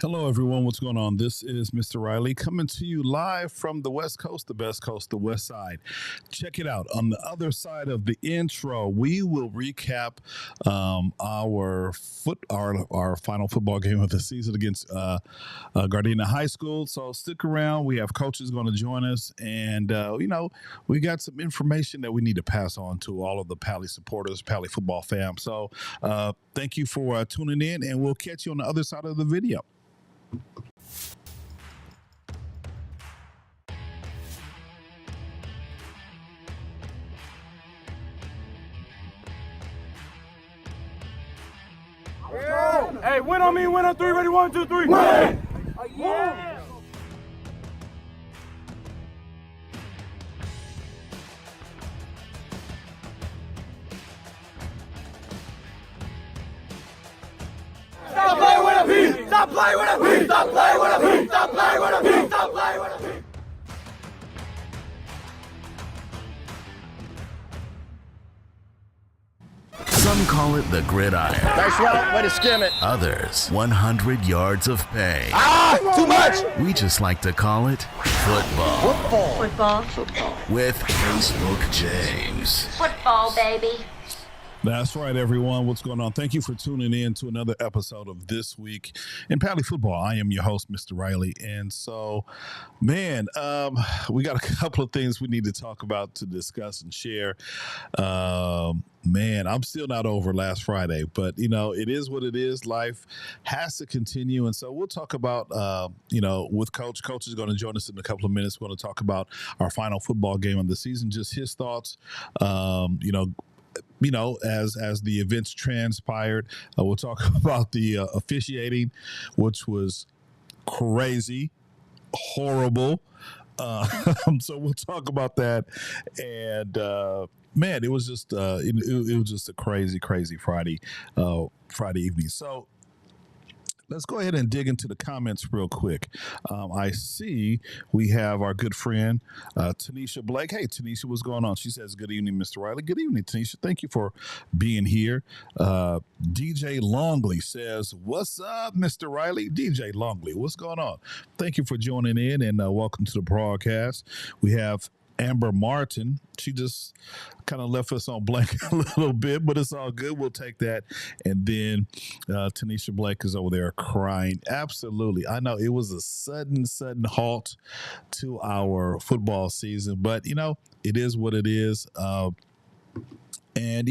Hello, everyone. What's going on? This is Mr. Riley coming to you live from the West Coast, the best coast, the West Side. Check it out. On the other side of the intro, we will recap our final football game of the season against Gardena High School. So stick around. We have coaches going to join us, and we got some information that we need to pass on to all of the Pali supporters, Pali football fam. So thank you for tuning in, and we'll catch you on the other side of the video. Hey, win on me, win on three, ready, 1, 2, 3. Win! Oh, yeah! Stop playing with a beat! Stop playing with a beat! Stop playing with a beat! Stop playing with a beat! Stop playing with a beat! Some call it the gridiron. Nice route, way to skim it. Others, 100 yards of pay. Too much. We just like to call it football. Football. With Facebook James. Football, baby. That's right, everyone. What's going on? Thank you for tuning in to another episode of This Week in Pali Football. I am your host, Mr. Riley. And so, man, we got a couple of things we need to talk about, to discuss and share. Man, I'm still not over last Friday, but, it is what it is. Life has to continue. And so we'll talk about, with Coach. Coach is going to join us in a couple of minutes. We're going to talk about our final football game of the season, just his thoughts, as the events transpired. We'll talk about the officiating, which was crazy, horrible. So we'll talk about that. And man, it was just it was just a crazy Friday evening. So let's go ahead and dig into the comments real quick. I see we have our good friend, Tanisha Blake. Hey, Tanisha, what's going on? She says, good evening, Mr. Riley. Good evening, Tanisha. Thank you for being here. DJ Longley says, what's up, Mr. Riley? DJ Longley, what's going on? Thank you for joining in, and welcome to the broadcast. We have Amber Martin. She just kind of left us on blank a little bit, but it's all good. We'll take that. And then Tanisha Blake is over there crying. Absolutely. I know it was a sudden halt to our football season, but, it is what it is. And,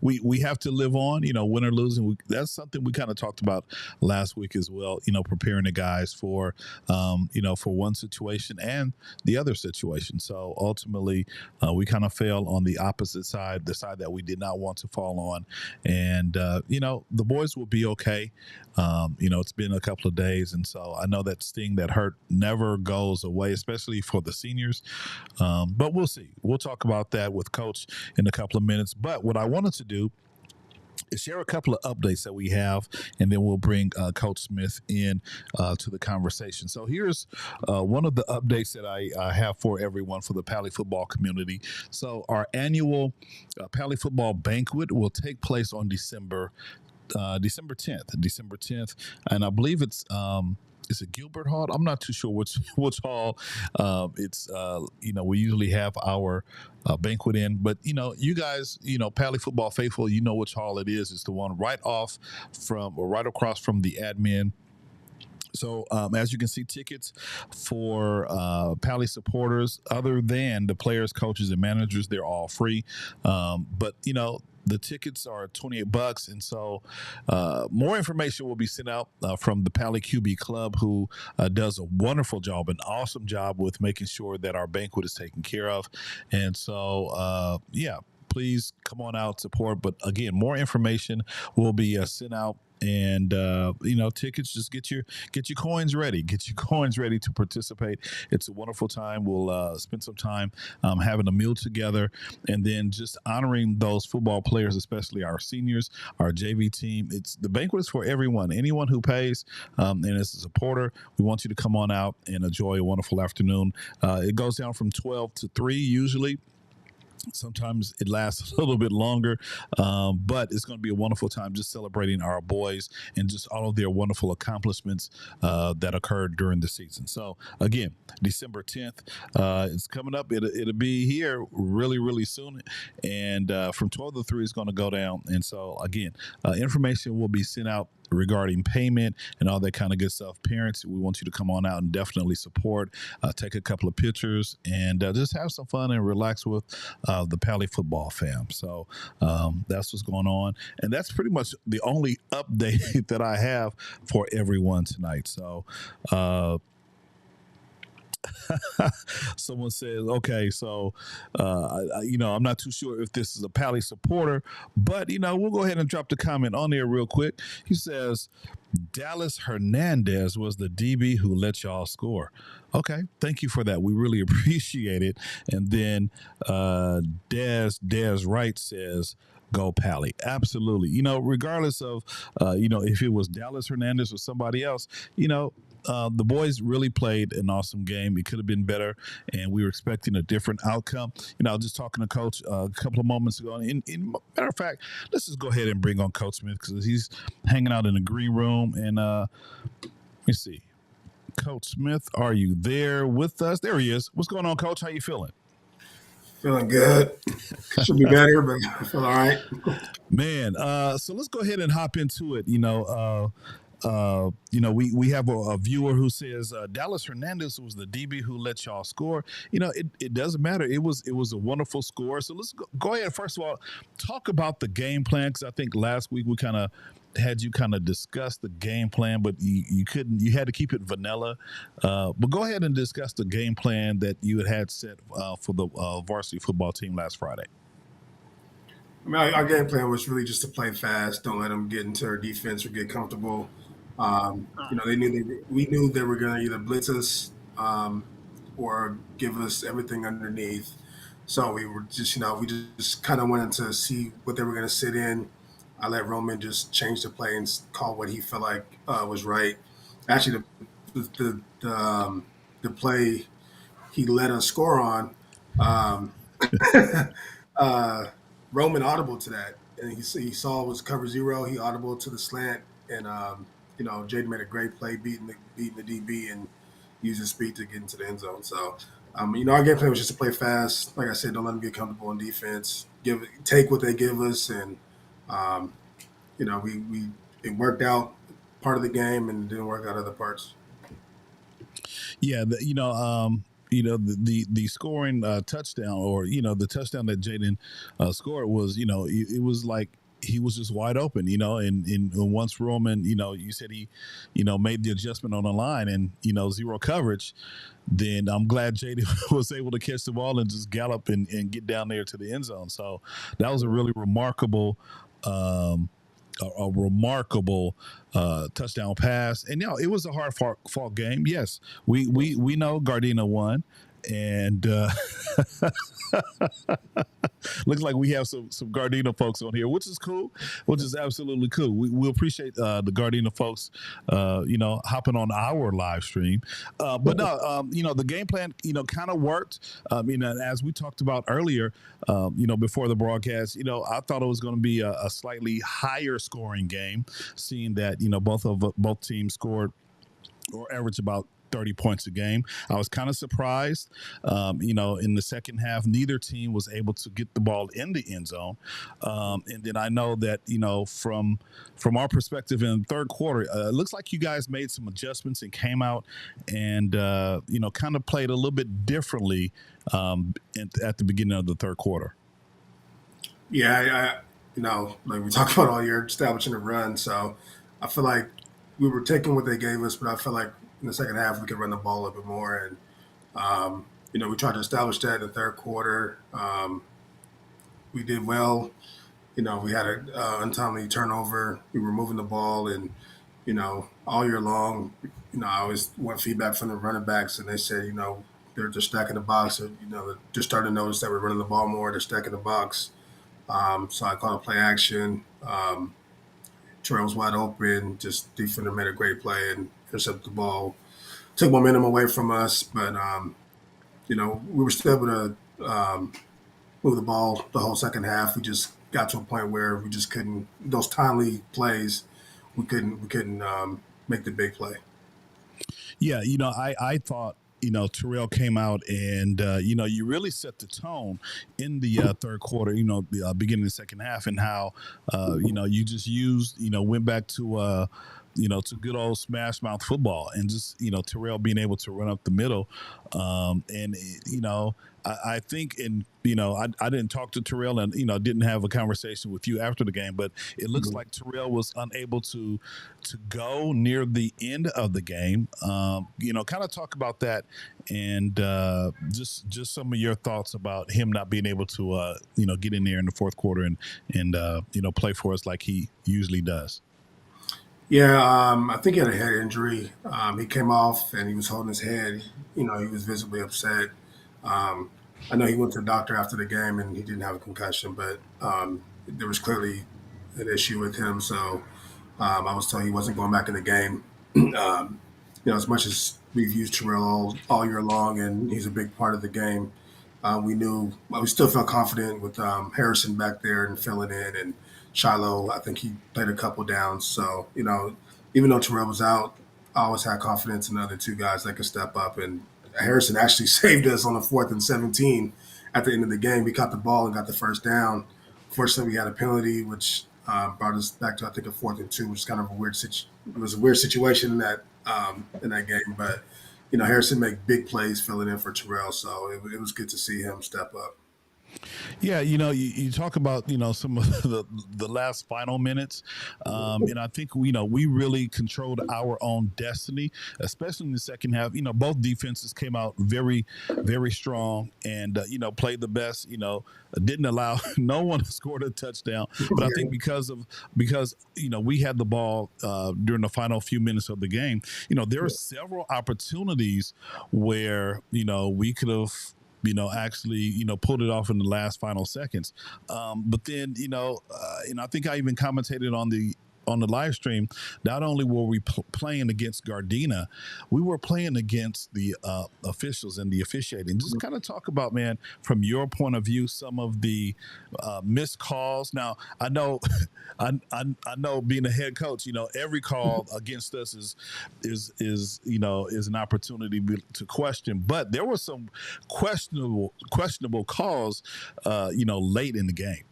we have to live on, win or losing. That's something we kind of talked about last week as well, preparing the guys for, for one situation and the other situation. So ultimately, we kind of fell on the opposite side, the side that we did not want to fall on. And, the boys will be okay. It's been a couple of days. And so I know that sting, that hurt never goes away, especially for the seniors. But we'll see. We'll talk about that with Coach in a couple of minutes. But what I wanted to do is share a couple of updates that we have, and then we'll bring Coach Smith in to the conversation. So here's one of the updates that I have for everyone, for the Pali football community. So our annual Pali football banquet will take place on December 10th. And I believe it's is it Gilbert Hall? I'm not too sure which hall. It's we usually have our banquet in, but you guys, Pali football faithful, which hall it is. It's the one right across from the admin. So as you can see, tickets for Pali supporters, other than the players, coaches, and managers, they're all free. But the tickets are $28, and so more information will be sent out from the Pali QB Club, who does a wonderful job, an awesome job with making sure that our banquet is taken care of. And so, please come on out, support. But again, more information will be sent out. And tickets, just get your coins ready. Get your coins ready to participate. It's a wonderful time. We'll spend some time having a meal together, and then just honoring those football players, especially our seniors, our JV team. It's the banquet is for everyone, anyone who pays, and is a supporter. We want you to come on out and enjoy a wonderful afternoon. It goes down from 12 to 3 usually. Sometimes it lasts a little bit longer, but it's going to be a wonderful time just celebrating our boys and just all of their wonderful accomplishments that occurred during the season. So again, December 10th, it's coming up. It'll be here really, really soon. And from 12 to 3 is going to go down. And so again, information will be sent out regarding payment and all that kind of good stuff. Parents, we want you to come on out and definitely support, take a couple of pictures, and just have some fun and relax with the Pali Football fam. So that's what's going on. And that's pretty much the only update that I have for everyone tonight. So someone says, okay, so, I'm not too sure if this is a Pally supporter, but, we'll go ahead and drop the comment on there real quick. He says, Dallas Hernandez was the DB who let y'all score. Okay, thank you for that. We really appreciate it. And then Des Wright says, go Pally. Absolutely. Regardless of, if it was Dallas Hernandez or somebody else, the boys really played an awesome game. It could have been better, and we were expecting a different outcome. I was just talking to Coach a couple of moments ago. In matter of fact, let's just go ahead and bring on Coach Smith because he's hanging out in the green room. And let me see. Coach Smith, are you there with us? There he is. What's going on, Coach? How you feeling? Feeling good. Should be better, but I feel all right. Man, so let's go ahead and hop into it. We have a viewer who says Dallas Hernandez was the DB who let y'all score. It doesn't matter. It was a wonderful score. So let's go ahead. First of all, talk about the game plan, because I think last week we kind of had you discuss the game plan, but you couldn't. You had to keep it vanilla. But go ahead and discuss the game plan that you had set for the varsity football team last Friday. I mean, our game plan was really just to play fast. Don't let them get into our defense or get comfortable. We knew they were going to either blitz us or give us everything underneath. So we were just, we just kind of wanted to see what they were going to sit in. I let Roman just change the play and call what he felt like was right. Actually, the play he let us score on, Roman audible to that, and he saw it was cover zero. He audible to the slant, and Jaden made a great play beating the DB and used his speed to get into the end zone. So, our game plan was just to play fast. Like I said, don't let them get comfortable in defense. Take what they give us, and it worked out part of the game and didn't work out other parts. Yeah, the scoring touchdown, or the touchdown that Jaden scored was, it was like he was just wide open, and once Roman, you said he, made the adjustment on the line and, zero coverage, then I'm glad Jaden was able to catch the ball and just gallop and get down there to the end zone. So that was a really remarkable touchdown pass. And it was a hard fought game. Yes, we know Gardena won, and looks like we have some Gardena folks on here, which is cool, which is absolutely cool. We appreciate the Gardena folks, hopping on our live stream. But no, the game plan, kind of worked. As we talked about earlier, before the broadcast, I thought it was going to be a slightly higher scoring game, seeing that, both teams scored or averaged about 30 points a game. I was kind of surprised. In the second half, neither team was able to get the ball in the end zone. And then I know that, from our perspective in the third quarter, it looks like you guys made some adjustments and came out and, kind of played a little bit differently at the beginning of the third quarter. Yeah, like we talked about all year, establishing a run. So I feel like we were taking what they gave us, but I feel like in the second half we could run the ball a little bit more. And, we tried to establish that in the third quarter. We did well. We had an untimely turnover. We were moving the ball, and, all year long, I always want feedback from the running backs, and they said, they're stacking the box. Or, they're starting to notice that we're running the ball more. They're stacking the box. So I called a play action. Troy was wide open. Just defender made a great play and intercepted the ball. Took momentum away from us, but we were still able to move the ball the whole second half. We just got to a point where we just couldn't those timely plays. We couldn't make the big play. Yeah, I thought Terrell came out and you really set the tone in the third quarter. The beginning of the second half, and how you just used went back to to good old smash mouth football, and just Terrell being able to run up the middle, and I think I didn't talk to Terrell, and didn't have a conversation with you after the game, but it looks like Terrell was unable to go near the end of the game. Kind of talk about that, and just some of your thoughts about him not being able to get in there in the fourth quarter and play for us like he usually does. Yeah, I think he had a head injury. He came off and he was holding his head. He was visibly upset. Um, I know he went to the doctor after the game and he didn't have a concussion, but there was clearly an issue with him. So I was told he wasn't going back in the game. As much as we've used Terrell all year long and he's a big part of the game, we still felt confident with Harrison back there and filling in, and Shiloh. I think he played a couple downs. So even though Terrell was out, I always had confidence in the other two guys that could step up. And Harrison actually saved us on the 4th and 17 at the end of the game. We caught the ball and got the first down. Fortunately, we had a penalty, which brought us back to I think a 4th and 2, which is kind of a weird it was a weird situation in that game. But Harrison made big plays filling in for Terrell, so it was good to see him step up. Yeah, you talk about some of the last final minutes, and I think we really controlled our own destiny, especially in the second half. Both defenses came out very, very strong, and played the best. Didn't allow no one to score a touchdown, but I think because we had the ball during the final few minutes of the game. There were several opportunities where we could have actually, pulled it off in the last final seconds. But then, and I think I even commentated on the live stream, not only were we playing against Gardena, we were playing against the officials and the officiating. Just kind of talk about, man, from your point of view, some of the missed calls. Now, I know, I know, being a head coach, every call against us is an opportunity to question. But there were some questionable calls, late in the game.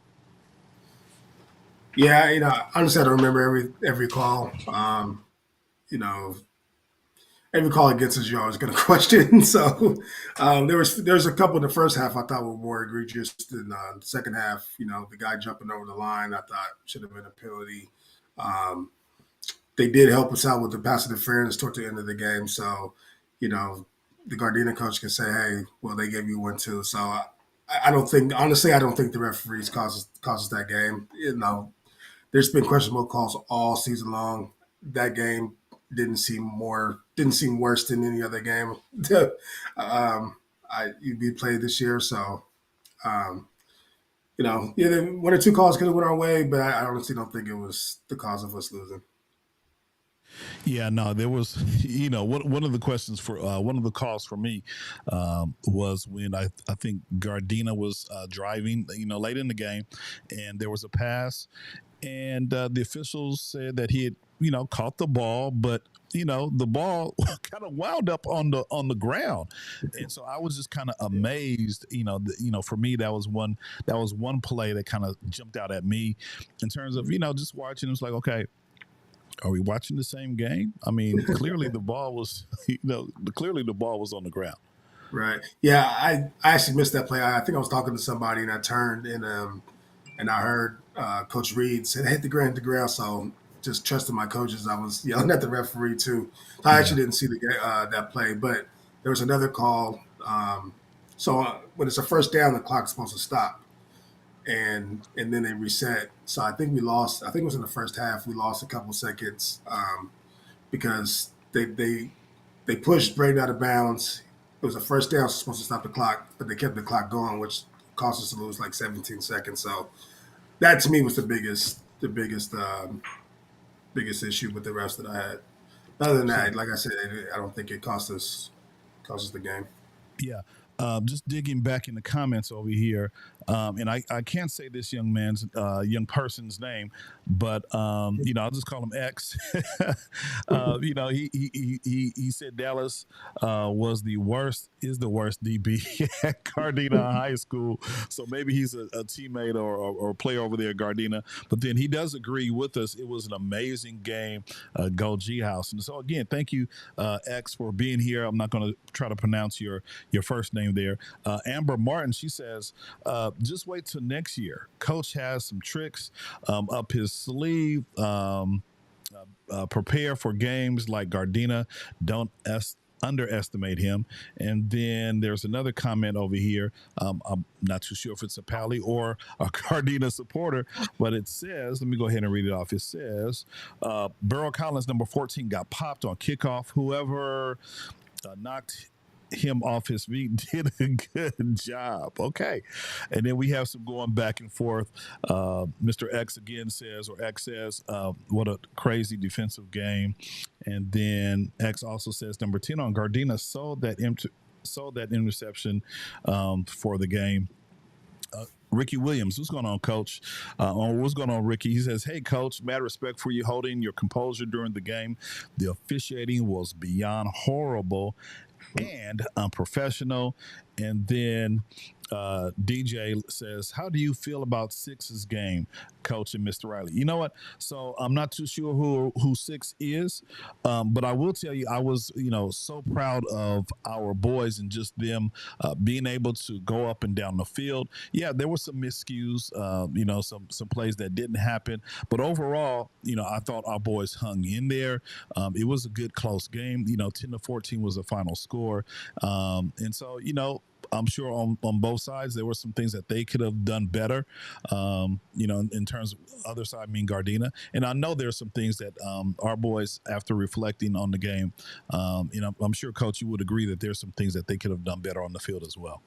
Yeah, honestly, I don't remember every call. Every call against us, you're always going to question. So there was a couple in the first half I thought were more egregious than the second half. The guy jumping over the line, I thought should have been a penalty. They did help us out with the pass interference toward the end of the game. So, the Gardena coach can say, "Hey, well, they gave you one too." So I don't think, honestly, I don't think the referees causes that game. There's been questionable calls all season long. That game didn't seem worse than any other game we played this year. So, one or two calls could have went our way, but I honestly don't think it was the cause of us losing. Yeah, no, there was, one of the questions for one of the calls for me was when I think Gardena was driving, late in the game, and there was a pass, and the officials said that he had, caught the ball, but the ball kind of wound up on the ground, and so I was just kind of amazed. For me, that was one play that kind of jumped out at me in terms of just watching. It was like, okay, are we watching the same game? I mean, clearly the ball was, clearly the ball was on the ground. Right. Yeah, I actually missed that play. I think I was talking to somebody and I turned and I heard Coach Reed say, "Hit the ground." So just trusting my coaches, I was yelling at the referee too. I actually didn't see that play, but there was another call. So when it's a first down, the clock's supposed to stop, and then they reset. So I think we lost. I think it was in the first half. We lost a couple seconds because they pushed Braden out of bounds. It was a first down, supposed to stop the clock, but they kept the clock going, which cost us to lose like 17 seconds. So that to me was the biggest issue with the refs that I had. Other than that, like I said, I don't think it cost us the game. Yeah. Just digging back in the comments over here, and I can't say this young person's name, but I'll just call him X. He said Dallas is the worst DB at Gardena High School. So maybe he's a teammate or player over there at Gardena. But then he does agree with us. It was an amazing game. Go G House. And so again, thank you, X, for being here. I'm not going to try to pronounce your first name there. Amber Martin, she says, just wait till next year. Coach has some tricks up his sleeve. Prepare for games like Gardena. Don't underestimate him. And then there's another comment over here. I'm not too sure if it's a Pali or a Gardena supporter, but it says, let me go ahead and read it off. It says, Burrow Collins, number 14, got popped on kickoff. Whoever knocked him off his feet did a good job. Okay. And then we have some going back and forth. Mr. X again says, what a crazy defensive game. And then X also says, number 10 on Gardena sold that interception for the game. Ricky Williams, what's going on, Coach? What's going on, Ricky? He says, hey, Coach, mad respect for you holding your composure during the game. The officiating was beyond horrible and unprofessional. And then DJ says, how do you feel about Six's game, Coach and Mr. Riley? You know what? So I'm not too sure who Six is, but I will tell you, I was, so proud of our boys and just them being able to go up and down the field. Yeah, there were some miscues, some plays that didn't happen, but overall, I thought our boys hung in there. It was a good close game. 10-14 was the final score, and so I'm sure on both sides there were some things that they could have done better, in terms of other side, I mean Gardena. And I know there's some things that our boys, after reflecting on the game, I'm sure, Coach, you would agree that there's some things that they could have done better on the field as well.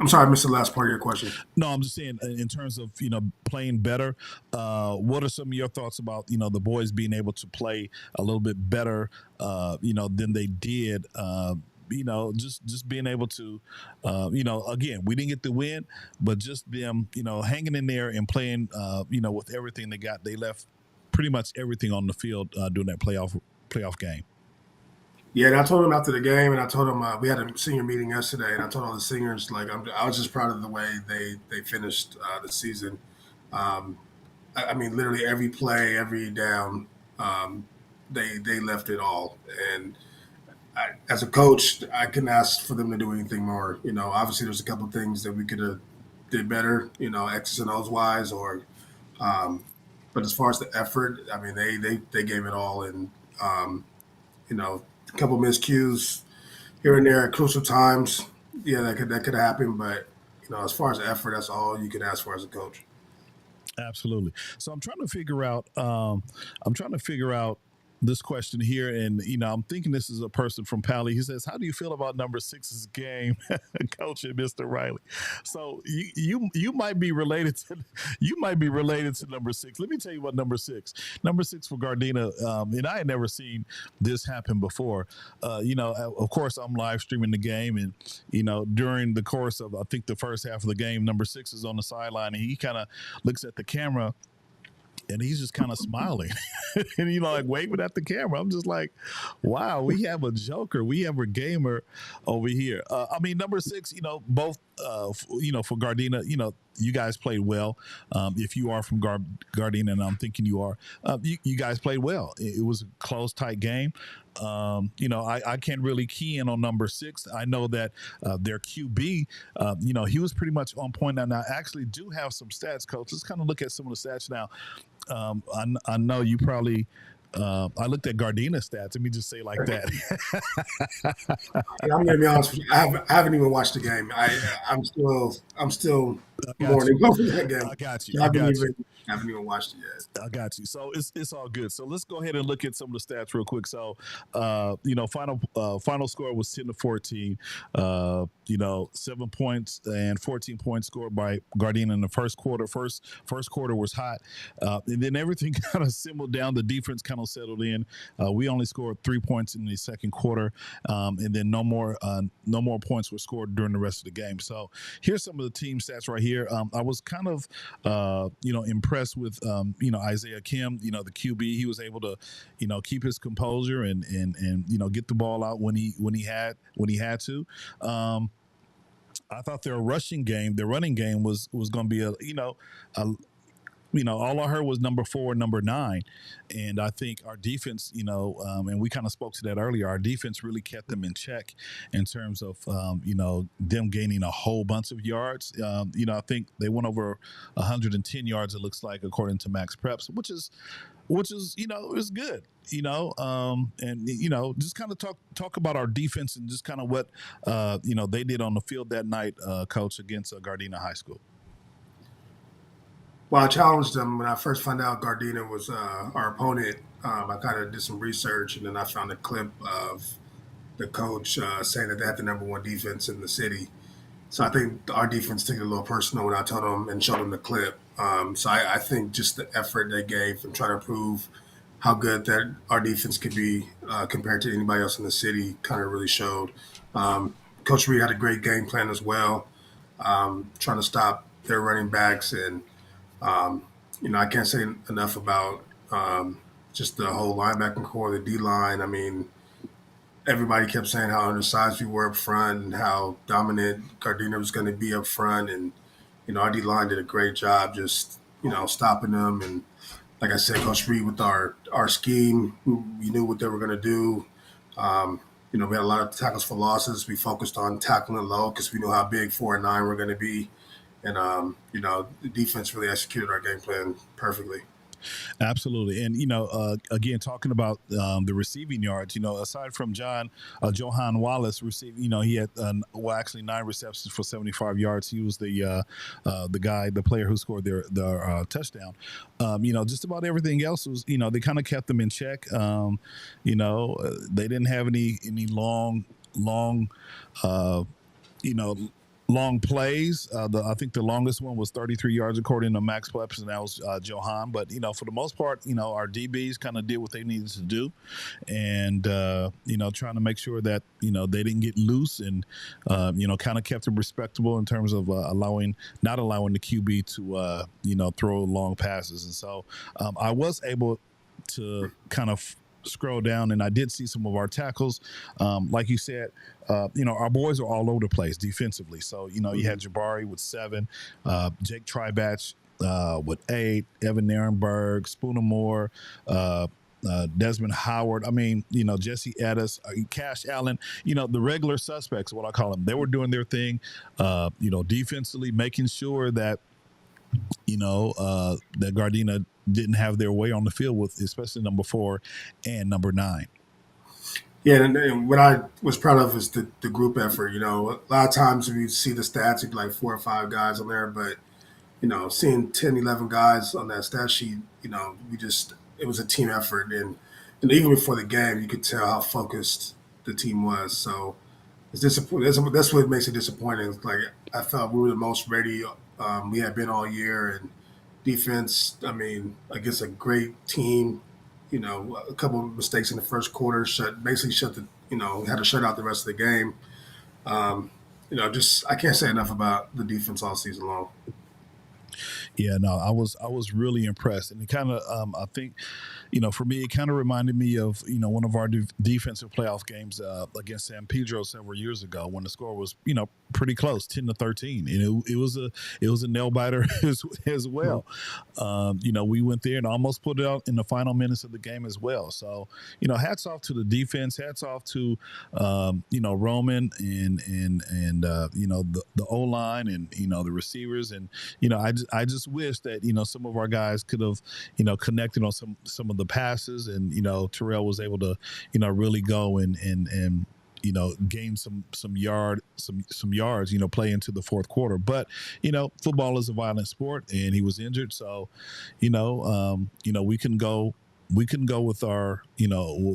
I'm sorry, I missed the last part of your question. No, I'm just saying in terms of, playing better, what are some of your thoughts about, the boys being able to play a little bit better, than they did, just being able to, again, we didn't get the win, but just them, hanging in there and playing, with everything they got. They left pretty much everything on the field during that playoff game. Yeah, and I told him after the game, and I told him we had a senior meeting yesterday, and I told all the seniors, I was just proud of the way they finished the season. I mean, literally every play, every down, they left it all. And as a coach, I couldn't ask for them to do anything more. Obviously there's a couple of things that we could have did better, X's and O's wise, but as far as the effort, I mean, they gave it all, and a couple of miscues here and there at crucial times. Yeah, that could happen, but as far as effort, that's all you can ask for as a coach. Absolutely. So I'm trying to figure out this question here, and I'm thinking this is a person from Pali. He says, how do you feel about number 6's game, Coach and Mr. Riley? So you might be related to number 6. Let me tell you about number 6 for Gardena, and I had never seen this happen before. Of course I'm live streaming the game, and during the course of, I think, the first half of the game, number 6 is on the sideline, and he kind of looks at the camera and he's just kind of smiling and, like waving at the camera. I'm just like, wow, we have a joker. We have a gamer over here. I mean, number 6, both, for Gardena, you guys played well. If you are from Gardena, and I'm thinking you are, you guys played well. It was a close, tight game. I can't really key in on number 6. I know that their QB, he was pretty much on point. And I actually do have some stats, Coach. Let's kind of look at some of the stats now. I know you probably. I looked at Gardena stats. Let me just say like that. I'm going to be honest with you. I haven't even watched the game. I'm still mourning over that game. I got you. I haven't even watched it yet. I got you. So it's all good. So let's go ahead and look at some of the stats real quick. So, final score was 10-14. 7 points and 14 points scored by Gardena in the first quarter. First quarter was hot, and then everything kind of simmered down. The defense kind of final settled in. We only scored 3 points in the second quarter, and then no more points were scored during the rest of the game. So here's some of the team stats right here. I was kind of impressed with Isaiah Kim, the QB. He was able to keep his composure and get the ball out when he had to. I thought their running game was going to be all I heard was number 4 and number 9. And I think our defense, and we kind of spoke to that earlier, our defense really kept them in check in terms of, them gaining a whole bunch of yards. I think they went over 110 yards, it looks like, according to Max Preps, which is is good, and, just kind of talk about our defense and just kind of what, they did on the field that night, Coach, against Gardena High School. Well, I challenged them when I first found out Gardena was our opponent. I kind of did some research, and then I found a clip of the coach saying that they had the number 1 defense in the city. So I think our defense took it a little personal when I told them and showed them the clip. So I think just the effort they gave and trying to prove how good that our defense could be compared to anybody else in the city kind of really showed. Coach Reed had a great game plan as well, trying to stop their running backs. And, I can't say enough about just the whole linebacking core, the D-line. I mean, everybody kept saying how undersized we were up front and how dominant Gardena was going to be up front. And, our D-line did a great job just, stopping them. And like I said, Coach Reed with our scheme, we knew what they were going to do. We had a lot of tackles for losses. We focused on tackling low because we knew how big 4 and 9 were going to be. And, the defense really executed our game plan perfectly. Absolutely. And, again, talking about the receiving yards, aside from Johan Wallace received, he had, 9 receptions for 75 yards. He was the player who scored their touchdown. Just about everything else was, they kind of kept them in check. They didn't have any long plays. I think the longest one was 33 yards according to Max Pleps, and that was Johan. But, for the most part, our DBs kind of did what they needed to do and, trying to make sure that, they didn't get loose and, kind of kept them respectable in terms of not allowing the QB to, throw long passes. And so I was able to kind of scroll down, and I did see some of our tackles. Like you said, our boys are all over the place defensively. So, you had Jabari with 7, Jake Tribatch with 8, Evan Nirenberg, Spooner Moore, Desmond Howard. I mean, Jesse Edis, Cash Allen, the regular suspects, what I call them. They were doing their thing, defensively, making sure that, that Gardena didn't have their way on the field with especially number 4 and number 9. Yeah, and what I was proud of is the group effort. A lot of times when you see the stats, you'd be like 4 or 5 guys on there, but, seeing 10, 11 guys on that stat sheet, it was a team effort. And even before the game, you could tell how focused the team was. So it's disappointing. That's what makes it disappointing. It's like I felt we were the most ready we had been all year, and defense, against a great team, a couple of mistakes in the first quarter had to shut out the rest of the game. I can't say enough about the defense all season long. Yeah, no, I was really impressed, and it kind of I think, for me, it kind of reminded me of one of our defensive playoff games against San Pedro several years ago when the score was pretty close, 10-13, and it was a nail biter as well. We went there and almost put it out in the final minutes of the game as well. So hats off to the defense, hats off to Roman and the O line and the receivers, and I just wish that some of our guys could have connected on some of the passes, and Terrell was able to really go and gain some yards, play into the fourth quarter. But football is a violent sport, and he was injured, so we can go with our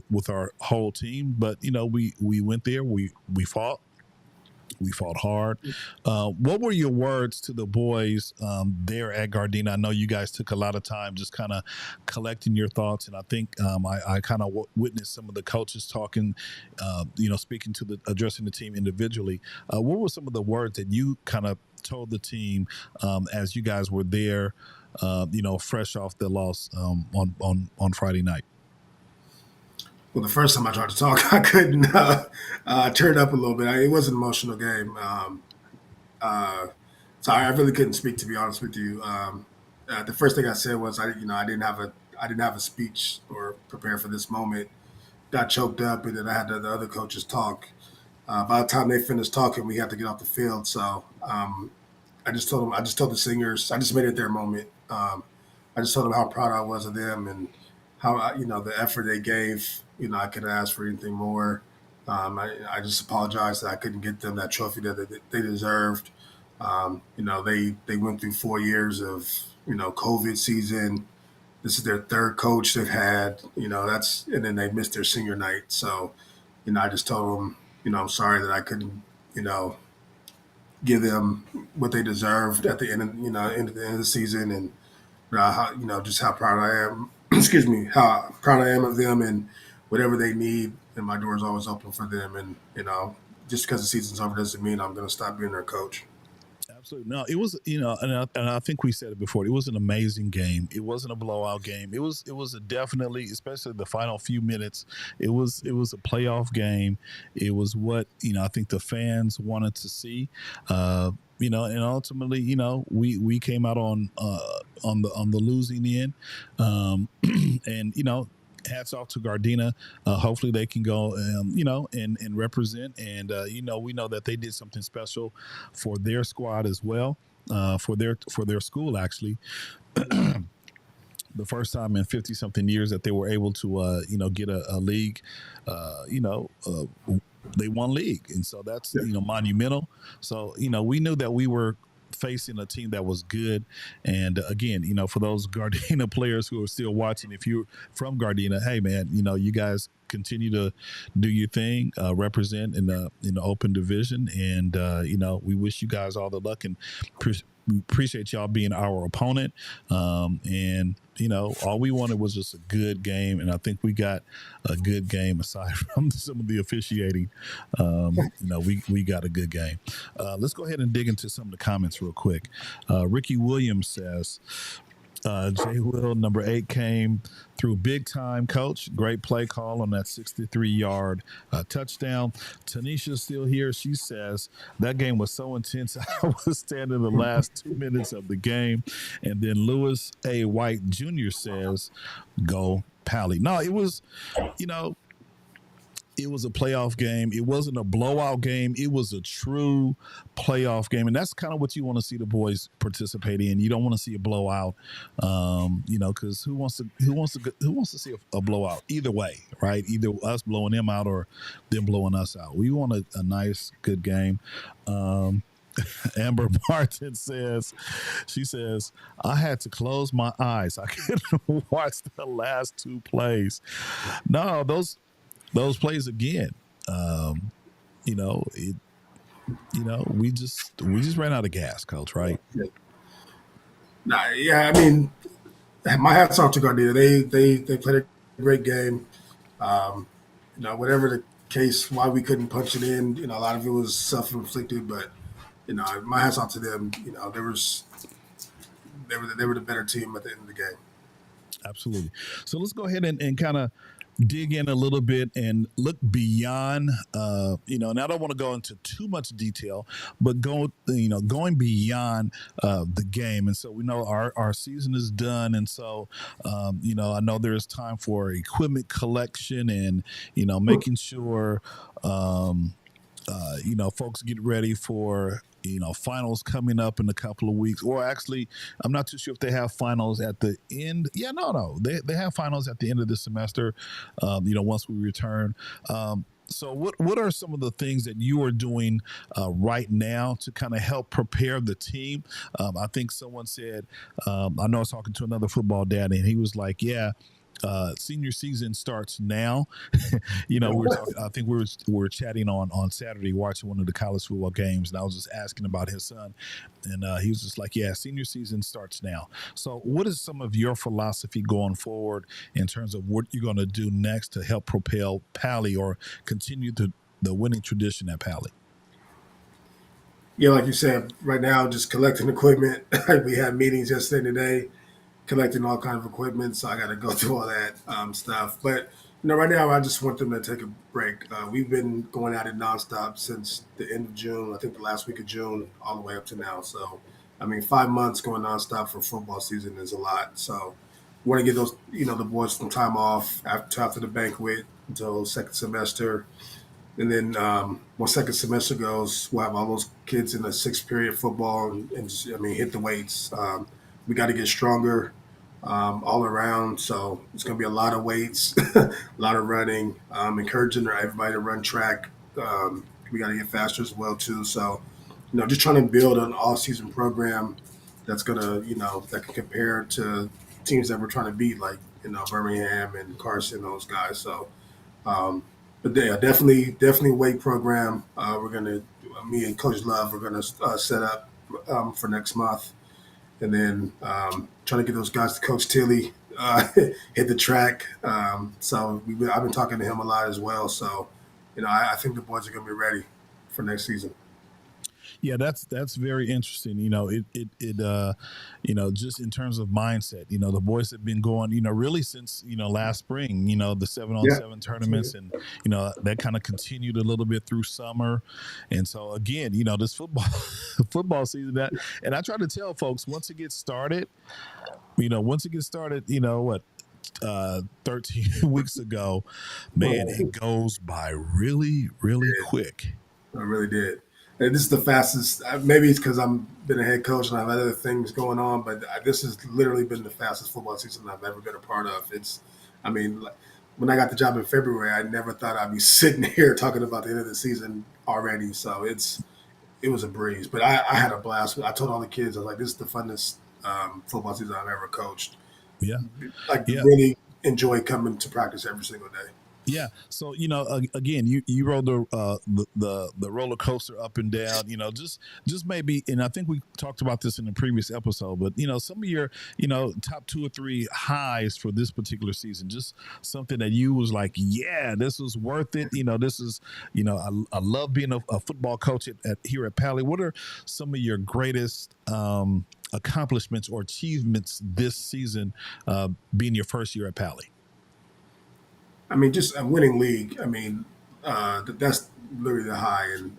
with our whole team. But we went there, we fought. We fought hard. What were your words to the boys there at Gardena? I know you guys took a lot of time just kind of collecting your thoughts, and I think I kind of witnessed some of the coaches talking, speaking to addressing the team individually. What were some of the words that you kind of told the team as you guys were there, fresh off the loss on Friday night? Well, the first time I tried to talk, I couldn't turn up a little bit. It was an emotional game. So I really couldn't speak, to be honest with you. The first thing I said was I didn't have a speech or prepare for this moment. Got choked up, and then I had the other coaches talk. By the time they finished talking, we had to get off the field. So I just told the singers, I just made it their moment. I just told them how proud I was of them and how the effort they gave. I couldn't ask for anything more. I just apologized that I couldn't get them that trophy that they deserved. They went through 4 years of COVID season. This is their third coach they've had. And then they missed their senior night. So, I just told them, I'm sorry that I couldn't, give them what they deserved at the end of the season, and just how proud I am. Excuse me, how proud I am of them, and whatever they need, and my door is always open for them. And just because the season's over doesn't mean I'm going to stop being their coach. Absolutely. No, it was, and I think we said it before, it was an amazing game. It wasn't a blowout game. It was definitely, especially the final few minutes, it was a playoff game. It was what, I think the fans wanted to see, and ultimately, we came out on the losing end, and, hats off to Gardena. Hopefully they can go, and represent. And, we know that they did something special for their squad as well, for their school, actually. The first time in 50 something years that they were able to, get a league, they won league. And so that's, monumental. So, we knew that we were facing a team that was good. And again, for those Gardena players who are still watching, if you're from Gardena, hey man, you guys continue to do your thing, represent in the open division, and we wish you guys all the luck, and appreciate y'all being our opponent. And all we wanted was just a good game, and I think we got a good game aside from some of the officiating. We got a good game. Let's go ahead and dig into some of the comments real quick. Ricky Williams says, J. Will, number 8, came through big time, coach. Great play call on that 63-yard touchdown. Tanisha's still here. She says, that game was so intense. I was standing the last 2 minutes of the game. And then Lewis A. White Jr. says, go Pali. No, it was, it was a playoff game. It wasn't a blowout game. It was a true playoff game, and that's kind of what you want to see the boys participate in. You don't want to see a blowout, because who wants to see a blowout either way, right? Either us blowing them out or them blowing us out. We want a nice, good game. Amber Martin says, I had to close my eyes. I couldn't watch the last 2 plays. No, those plays again, we just ran out of gas, coach, right? Yeah, I mean, my hats off to Gardena. They played a great game. Whatever the case, why we couldn't punch it in, a lot of it was self-inflicted, but my hats off to them. They were the better team at the end of the game. Absolutely. So let's go ahead and kind of dig in a little bit and look beyond, and I don't want to go into too much detail, but going beyond the game. And so we know our season is done. And so, I know there's time for equipment collection and, making sure, folks get ready for, finals coming up in a couple of weeks, or actually, I'm not too sure if they have finals at the end. Yeah, no, they have finals at the end of the semester, once we return. So what are some of the things that you are doing right now to kind of help prepare the team? I think someone said, I know I was talking to another football dad, and he was like, yeah, senior season starts now. We were talking. I think we were chatting on Saturday, watching one of the college football games, and I was just asking about his son, and he was just like, "Yeah, senior season starts now." So, what is some of your philosophy going forward in terms of what you're going to do next to help propel Pali or continue the winning tradition at Pali? Yeah, like you said, right now just collecting equipment. We had meetings yesterday and today, collecting all kinds of equipment, so I got to go through all that stuff. But right now I just want them to take a break. We've been going at it nonstop since the end of June. I think the last week of June, all the way up to now. So, 5 months going nonstop for football season is a lot. So, want to give those the boys some time off after the banquet until second semester. And then once second semester goes, we'll have all those kids in the sixth period football and just, hit the weights. We got to get stronger all around. So it's going to be a lot of weights, a lot of running, encouraging everybody to run track. We got to get faster as well, too. So, just trying to build an all-season program that's going to, that can compare to teams that we're trying to beat, like, Birmingham and Carson, those guys. So, but yeah, definitely weight program. We're gonna, me and Coach Love, we're gonna set up for next month, and then trying to get those guys to Coach Tilly, hit the track. I've been talking to him a lot as well. So, I think the boys are gonna be ready for next season. Yeah, that's very interesting. Just in terms of mindset, the boys have been going, really since, last spring, the 7-on-7 tournaments, and, that kind of continued a little bit through summer. And so again, this football season and I try to tell folks once it gets started, what, 13 weeks ago, man, it goes by really, really quick. I really did. And this is the fastest. Maybe it's because I'm been a head coach and I have other things going on, but this has literally been the fastest football season I've ever been a part of. When I got the job in February, I never thought I'd be sitting here talking about the end of the season already. So it was a breeze. But I had a blast. I told all the kids, I was like, this is the funnest football season I've ever coached. Yeah. Really enjoy coming to practice every single day. Yeah. So, again, you rode the roller coaster up and down, just maybe, and I think we talked about this in the previous episode, but, some of your, top 2 or 3 highs for this particular season, just something that you was like, yeah, this was worth it. This is, I love being a football coach here at Pali. What are some of your greatest accomplishments or achievements this season, being your first year at Pali? Just a winning league. That's literally the high. And,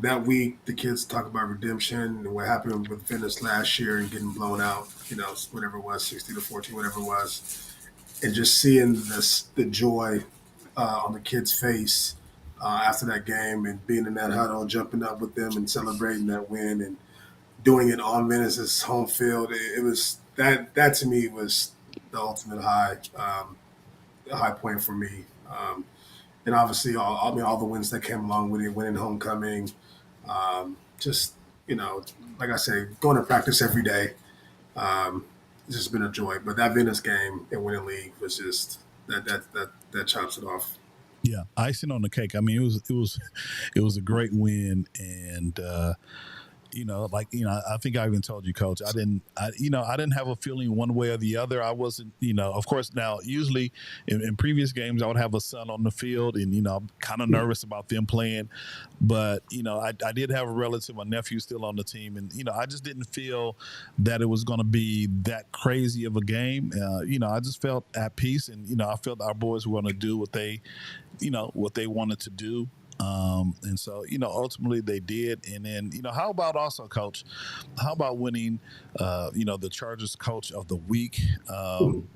that week the kids talk about redemption and what happened with Venice last year and getting blown out, whatever it was, 60-14, whatever it was. And just seeing the joy on the kids' face after that game and being in that huddle, jumping up with them and celebrating that win and doing it on Venice's home field. It was that to me was the ultimate high. A high point for me. And obviously all the wins that came along with it, winning homecoming, like I say, going to practice every day. It's just been a joy. But that Venice game and winning league was just that chops it off. Yeah, icing on the cake. It was a great win, and I think I even told you, Coach, I didn't have a feeling one way or the other. I wasn't, of course, now usually in previous games I would have a son on the field, and I'm kind of nervous about them playing, but I did have a relative, my nephew, still on the team, and I just didn't feel that it was going to be that crazy of a game. I just felt at peace, and I felt our boys were going to do what they wanted to do. And so, ultimately they did. And then, how about also, Coach, how about winning, the Chargers Coach of the Week? I'm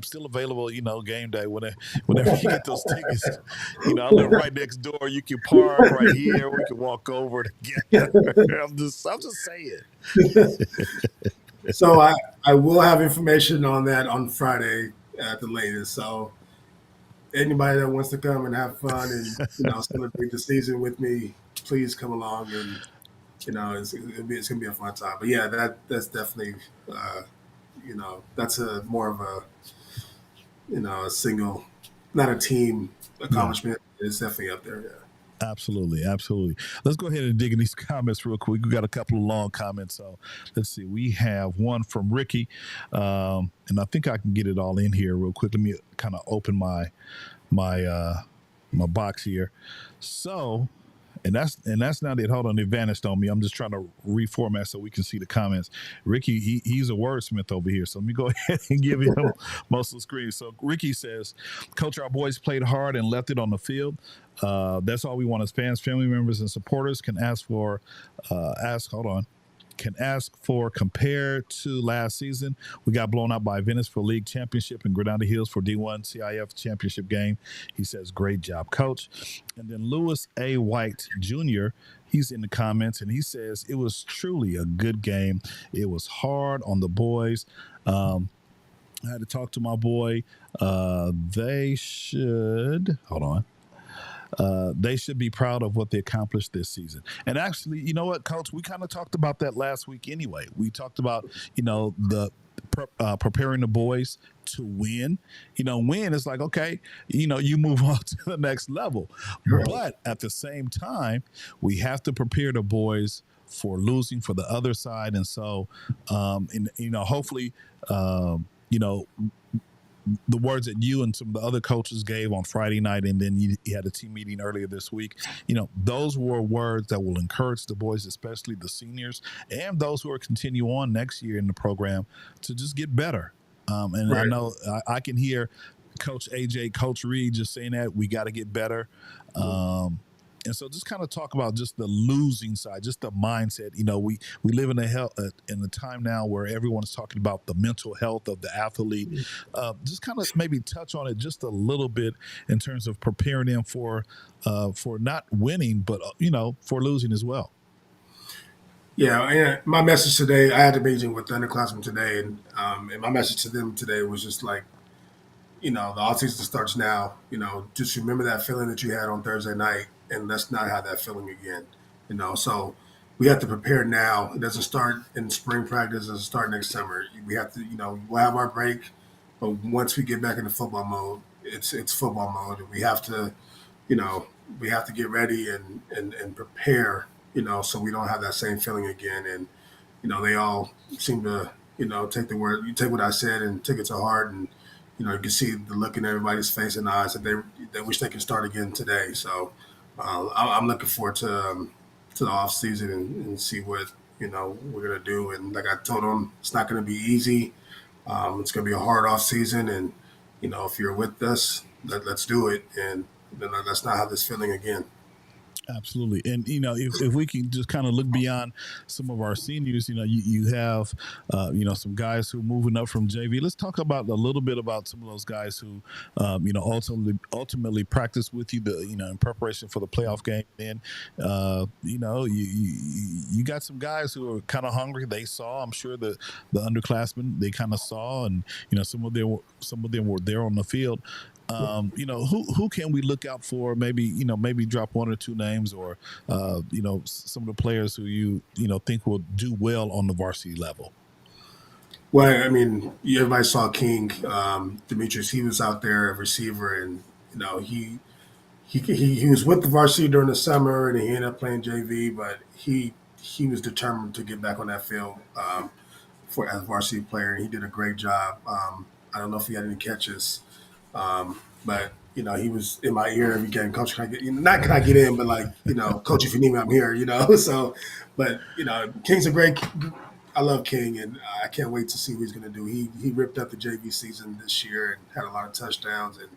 still available, game day, whenever you get those tickets. I live right next door. You can park right here. We can walk over together. I'm just saying. So I will have information on that on Friday at the latest. So anybody that wants to come and have fun and celebrate the season with me, please come along, and it's gonna be a fun time. But yeah, that's definitely that's a more of a a single, not a team Yeah. accomplishment. It's definitely up there. Yeah. Absolutely, absolutely. Let's go ahead and dig in these comments real quick. We got a couple of long comments, so let's see. We have one from Ricky, and I think I can get it all in here real quick. Let me kind of open my box here. So, and that's not it. Hold on, it vanished on me. I'm just trying to reformat so we can see the comments. Ricky, he's a wordsmith over here, so let me go ahead and give him most of the screen. So Ricky says, "Coach, our boys played hard and left it on the field. That's all we want as fans, family members, and supporters can ask for. Can ask for compared to last season. We got blown out by Venice for league championship and Gardena Hills for D1 CIF championship game." He says, "Great job, coach." And then Lewis A. White Jr., he's in the comments, and he says, "It was truly a good game. It was hard on the boys. I had to talk to my boy. They should, hold on. They should be proud of what they accomplished this season." And actually, you know what, Coach? We kind of talked about that last week anyway. We talked about, the preparing the boys to win. Win is like, okay, you move on to the next level. But at the same time, we have to prepare the boys for losing for the other side. And so, hopefully, the words that you and some of the other coaches gave on Friday night, and then you had a team meeting earlier this week, those were words that will encourage the boys, especially the seniors and those who are continue on next year in the program, to just get better. And right. I know I can hear Coach AJ, Coach Reed just saying that we got to get better. And so just kind of talk about just the losing side, just the mindset. We live in a time now where everyone's talking about the mental health of the athlete. Just kind of maybe touch on it just a little bit in terms of preparing them for not winning, but, for losing as well. Yeah, and my message today, I had a meeting with the underclassmen today, and my message to them today was just like, the offseason starts now. Just remember that feeling that you had on Thursday night, and let's not have that feeling again. So we have to prepare now. It doesn't start in spring practice. It doesn't start next summer. We have to, we'll have our break, but once we get back into football mode, it's football mode, and we have to, we have to get ready and prepare, so we don't have that same feeling again. And they all seem to, take what I said and take it to heart, and you can see the look in everybody's face and eyes that they wish they could start again today. So I'm looking forward to the off season and see what we're gonna do. And like I told them, it's not gonna be easy. It's gonna be a hard off season, and if you're with us, let's do it, and let's not have this feeling again. Absolutely. And, if we can just kind of look beyond some of our seniors, you have, some guys who are moving up from JV. Let's talk about a little bit about some of those guys who, ultimately practice with you, in preparation for the playoff game. And, you got some guys who are kind of hungry. They saw, I'm sure the underclassmen, they kind of saw, and, some of them were there on the field. Who can we look out for? Maybe drop one or two names, or some of the players who you think will do well on the varsity level. Well, I mean, everybody saw King Demetrius. He was out there, a receiver, and he was with the varsity during the summer, and he ended up playing JV. But he was determined to get back on that field as a varsity player, and he did a great job. I don't know if he had any catches. But he was in my ear every game. Coach, can I get not can I get in, but like, coach, if you need me, I'm here, So, but King's I love King, and I can't wait to see what he's going to do. He ripped up the JV season this year and had a lot of touchdowns, and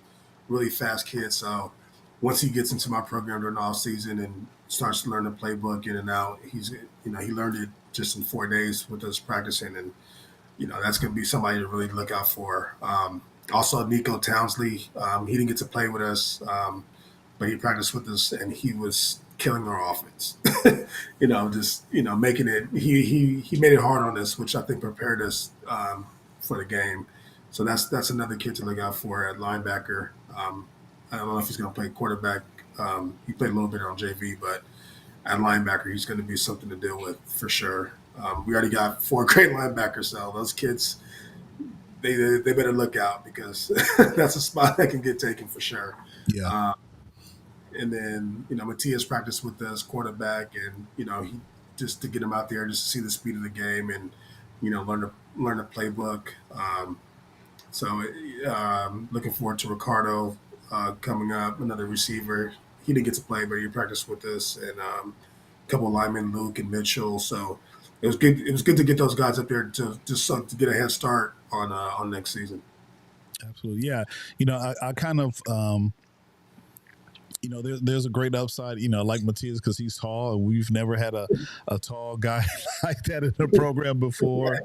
really fast kid. So once he gets into my program during the off season and starts to learn the playbook in and out, he learned it just in 4 days with us practicing, and that's going to be somebody to really look out for. Also, Nico Townsley, he didn't get to play with us, but he practiced with us, and he was killing our offense. Making it. He made it hard on us, which I think prepared us for the game. So that's another kid to look out for at linebacker. I don't know if he's going to play quarterback. He played a little bit on JV, but at linebacker, he's going to be something to deal with for sure. We already got 4 great linebackers, so those kids. they better look out because that's a spot that can get taken for sure. Yeah. And then Matias practiced with us quarterback, and he just to get him out there just to see the speed of the game and learn the playbook. So looking forward to Ricardo coming up, another receiver. He didn't get to play, but he practiced with us, and a couple of linemen, Luke and Mitchell. So it was good. It was good to get those guys up there to just to get a head start on next season. Absolutely. Yeah. I kind of, there's a great upside, like Matias, because he's tall, and we've never had a tall guy like that in the program before.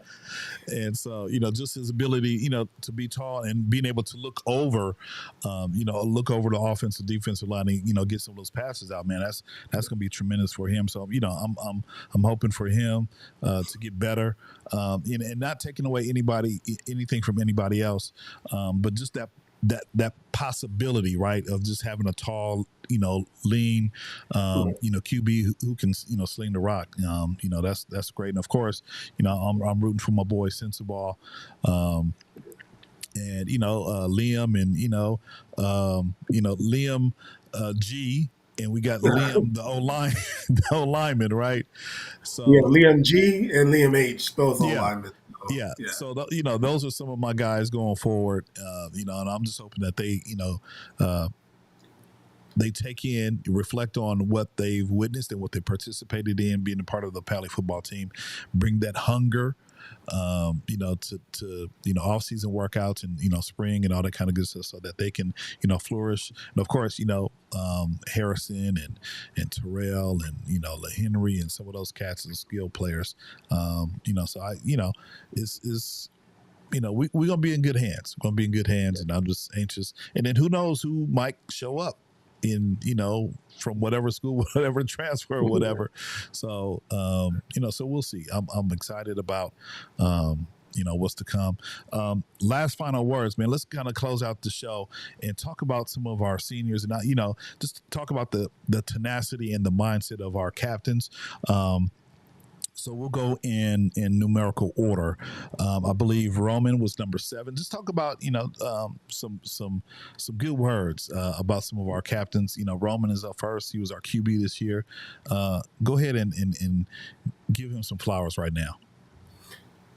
And so, just his ability, to be tall and being able to look over the offensive defensive line and, get some of those passes out, man, that's going to be tremendous for him. So, I'm hoping for him to get better and not taking away anything from anybody else, but just that possibility, right, of just having a tall, lean, QB who can, sling the rock. That's great. And of course, I'm rooting for my boy Sensabaugh, and Liam, and Liam G. And we got Liam, the O lineman, right? So yeah, Liam G and Liam H, both O yeah. linemen. Yeah. So, those are some of my guys going forward, and I'm just hoping that they take in, reflect on what they've witnessed and what they participated in, being a part of the Pali football team, bring that hunger, to off-season workouts and, spring and all that kind of good stuff so that they can, flourish. And of course, Harrison and Terrell and, Henry and some of those cats and skill players, so it's we're going to be in good hands. We're going to be in good hands, and I'm just anxious. And then who knows who might show up in, from whatever school, whatever transfer or whatever. So, so we'll see. I'm excited about, what's to come. Last final words, man. Let's kind of close out the show and talk about some of our seniors and, just talk about the tenacity and the mindset of our captains. So we'll go in numerical order. I believe Roman was number 7. Just talk about, some good words about some of our captains. Roman is up first. He was our QB this year. Go ahead and give him some flowers right now.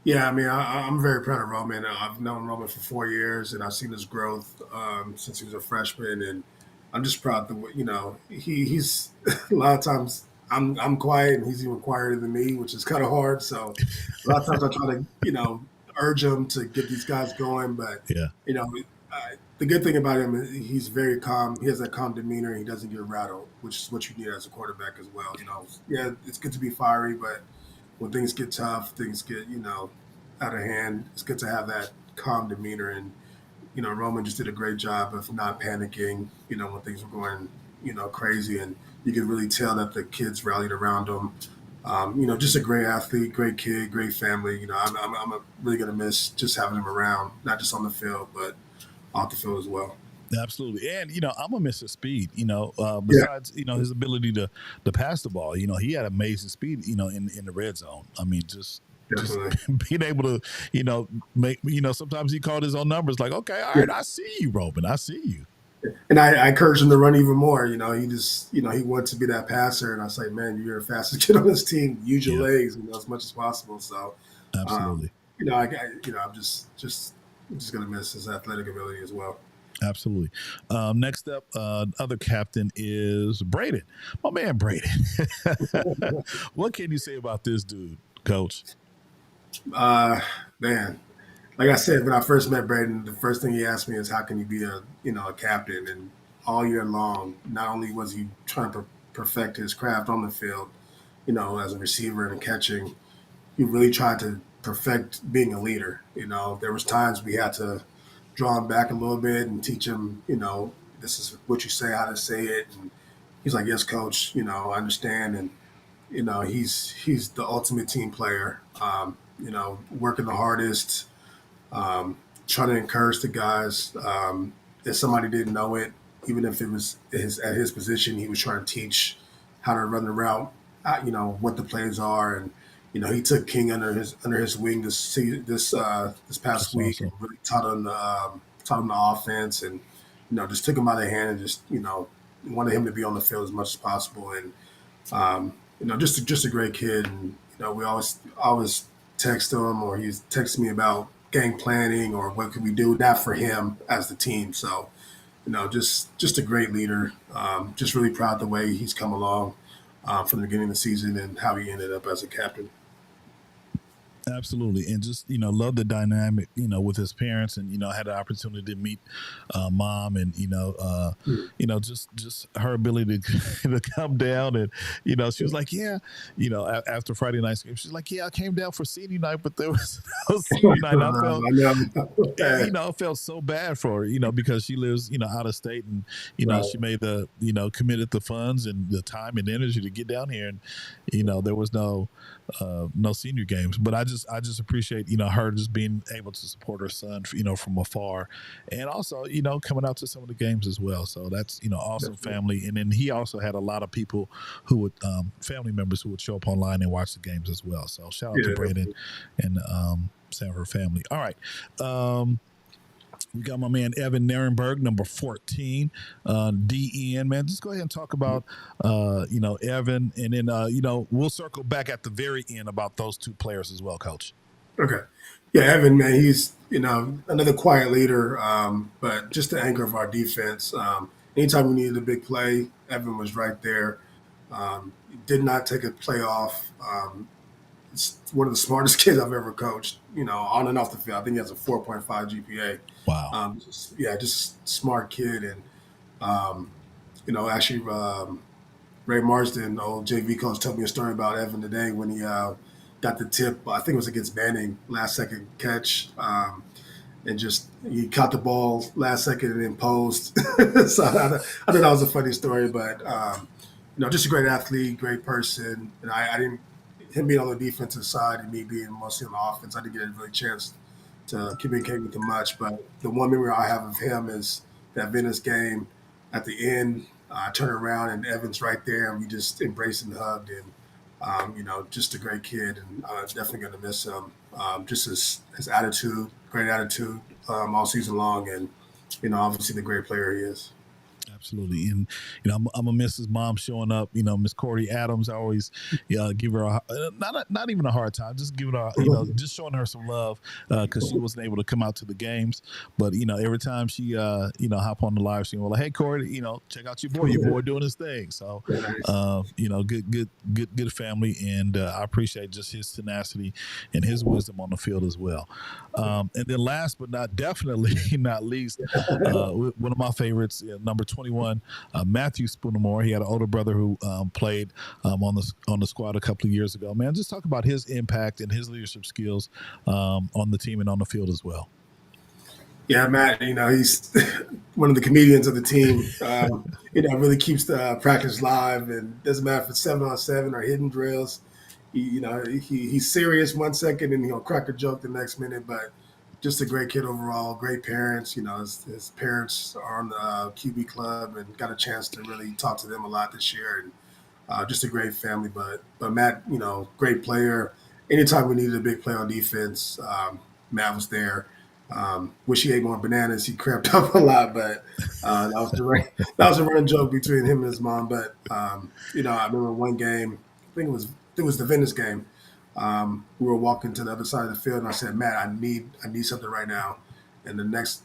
Yeah, I mean, I'm very proud of Roman. I've known Roman for 4 years, and I've seen his growth since he was a freshman. And I'm just proud that he's a lot of times I'm quiet, and he's even quieter than me, which is kind of hard. So a lot of times I try to urge him to get these guys going. But yeah, the good thing about him is he's very calm. He has that calm demeanor, and he doesn't get rattled, which is what you need as a quarterback as well. Yeah, it's good to be fiery, but when things get tough, things get out of hand, it's good to have that calm demeanor. And Roman just did a great job of not panicking when things were going crazy, and you could really tell that the kids rallied around him. Just a great athlete, great kid, great family. I'm really gonna miss just having him around, not just on the field but off the field as well. Absolutely. And, I'm going to miss his speed, besides, his ability to pass the ball. He had amazing speed, in the red zone. I mean, just being able to, make, sometimes he called his own numbers like, okay, all right, I see you, Roman. I see you. And I encouraged him to run even more. He just, he wants to be that passer. And I say, man, you're the fastest kid on this team. Use your legs, as much as possible. So, absolutely. I'm just going to miss his athletic ability as well. Absolutely. Next up, other captain is Braden. My man, Braden. What can you say about this dude, Coach? Man, like I said, when I first met Braden, the first thing he asked me is, how can you be a captain? And all year long, not only was he trying to perfect his craft on the field, as a receiver and catching, he really tried to perfect being a leader. There was times we had to draw him back a little bit and teach him, this is what you say, how to say it. And he's like, yes, coach, I understand. And, he's the ultimate team player, working the hardest, trying to encourage the guys. If somebody didn't know it, even if it was at his position, he was trying to teach how to run the route, what the plays are. And, he took King under his wing this past That's week awesome. and really taught him the offense and just took him by the hand and just wanted him to be on the field as much as possible and just a great kid and we always text him or he's texting me about game planning or what could we do not for him as the team. So just a great leader. Just really proud of the way he's come along from the beginning of the season and how he ended up as a captain. Absolutely, and just love the dynamic with his parents, and had the opportunity to meet mom, and just her ability to to come down, and she was like, yeah, after Friday night's game, she's like, yeah, I came down for senior night, but there was no senior night. And I felt, I felt so bad for her, because she lives out of state, and Right. she made the committed the funds and the time and energy to get down here, and there was no senior games, but I just appreciate her just being able to support her son from afar, and also coming out to some of the games as well. So that's awesome family, and then he also had a lot of people who would family members who would show up online and watch the games as well. So shout out to Brandon and Sanford family. All right. We got my man Evan Nirenberg, number 14, DN. Man, just go ahead and talk about, Evan, and then, we'll circle back at the very end about those two players as well, Coach. Okay. Yeah, Evan, man, he's, another quiet leader, but just the anchor of our defense. Anytime we needed a big play, Evan was right there. Did not take a play off. It's one of the smartest kids I've ever coached, on and off the field. I think he has a 4.5 GPA. Wow. Just a smart kid. And, actually, Ray Marsden, old JV coach, told me a story about Evan today when he got the tip. I think it was against Manning, last second catch. And just he caught the ball last second and then posed. So I thought that was a funny story. But, just a great athlete, great person. And I didn't – him being on the defensive side and me being mostly on the offense, I didn't get a really chance to communicate with him much. But the one memory I have of him is that Venice game at the end. I turn around and Evan's right there, and we just embraced and hugged. And just a great kid, and definitely going to miss him. Just his attitude, great attitude all season long, and obviously the great player he is. Absolutely, and I'm gonna miss his mom showing up. Miss Cordy Adams. I always give her not even a hard time, just giving her just showing her some love because she wasn't able to come out to the games. But every time she hop on the live stream, we're like, hey Cordy, check out your boy doing his thing. So good family, and I appreciate just his tenacity and his wisdom on the field as well. And then last but definitely not least, one of my favorites, number 21, Matthew Spoonermore. He had an older brother who played on the squad a couple of years ago. Man, just talk about his impact and his leadership skills on the team and on the field as well. Yeah, Matt, he's one of the comedians of the team. Really keeps the practice live, and doesn't matter if it's 7-on-7 or hidden drills. He's serious 1 second and he'll crack a joke the next minute, but just a great kid overall, great parents. His parents are on the QB club and got a chance to really talk to them a lot this year, and just a great family. But Matt, great player. Anytime we needed a big play on defense, Matt was there. Wish he ate more bananas. He cramped up a lot, but that was a running joke between him and his mom. But I remember one game. I think it was the Venice game. We were walking to the other side of the field, and I said, Matt, I need something right now. And the next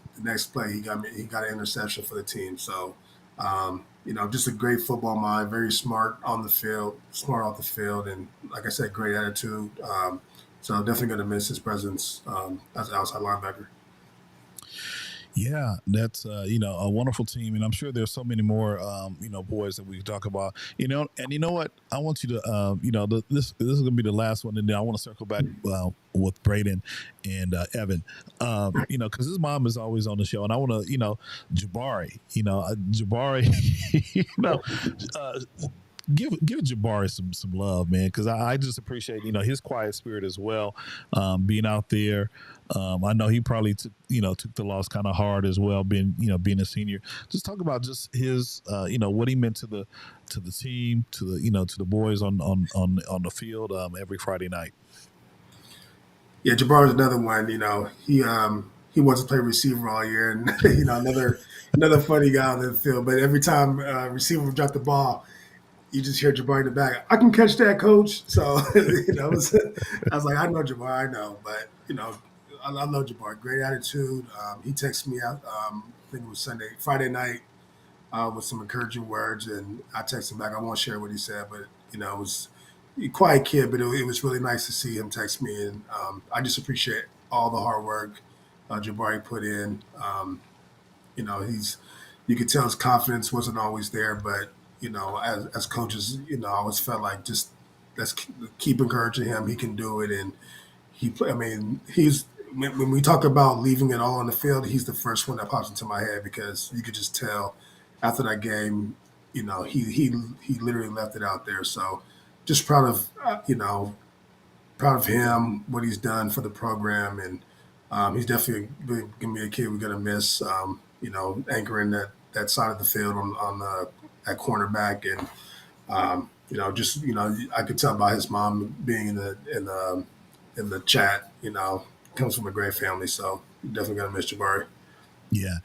play, he got an interception for the team. So, just a great football mind, very smart on the field, smart off the field, and like I said, great attitude. So definitely going to miss his presence as an outside linebacker. Yeah, that's a wonderful team, and I'm sure there's so many more boys that we can talk about. And you know what? I want you to this is going to be the last one, and then I want to circle back with Braden and Evan, because his mom is always on the show, and I want to Jabari, Give Jabari some love, man, because I just appreciate his quiet spirit as well, being out there. I know he probably took the loss kind of hard as well, being a senior. Just talk about just his what he meant to the team, to the boys on the field every Friday night. Yeah, Jabbar was another one. He wants to play receiver all year, and another funny guy on the field. But every time receiver would drop the ball, you just hear Jabbar in the back. I can catch that, coach. So I was like, I know Jabbar, I know, but I love Jabbar. Great attitude. He texted me out. I think it was Friday night, with some encouraging words, and I texted him back. I won't share what he said, but it was a quiet kid, but it was really nice to see him text me, and I just appreciate all the hard work Jabari put in. He's you could tell his confidence wasn't always there, but as coaches, I always felt like just keep encouraging him. He can do it, and I mean, he's when we talk about leaving it all on the field, he's the first one that pops into my head because you could just tell after that game, he literally left it out there. So just proud of him, what he's done for the program, and he's definitely going to be a kid we're going to miss. Anchoring that side of the field on at cornerback, and I could tell by his mom being in the chat. Comes from a great family, so definitely going to miss Jabari. Yeah,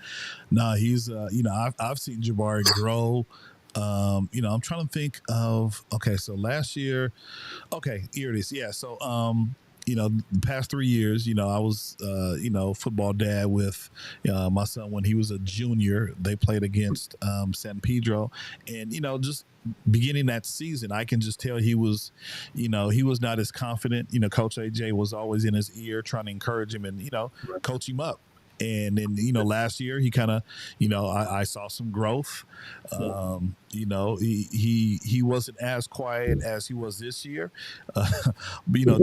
no, he's I've seen Jabari grow. I'm trying to think of so last year, here it is. Yeah, so the past 3 years, I was football dad with my son when he was a junior. They played against San Pedro, and just beginning that season, I can just tell he was not as confident. Coach AJ was always in his ear trying to encourage him and coach him up. And then, last year he kind of, I saw some growth. He wasn't as quiet as he was this year. But,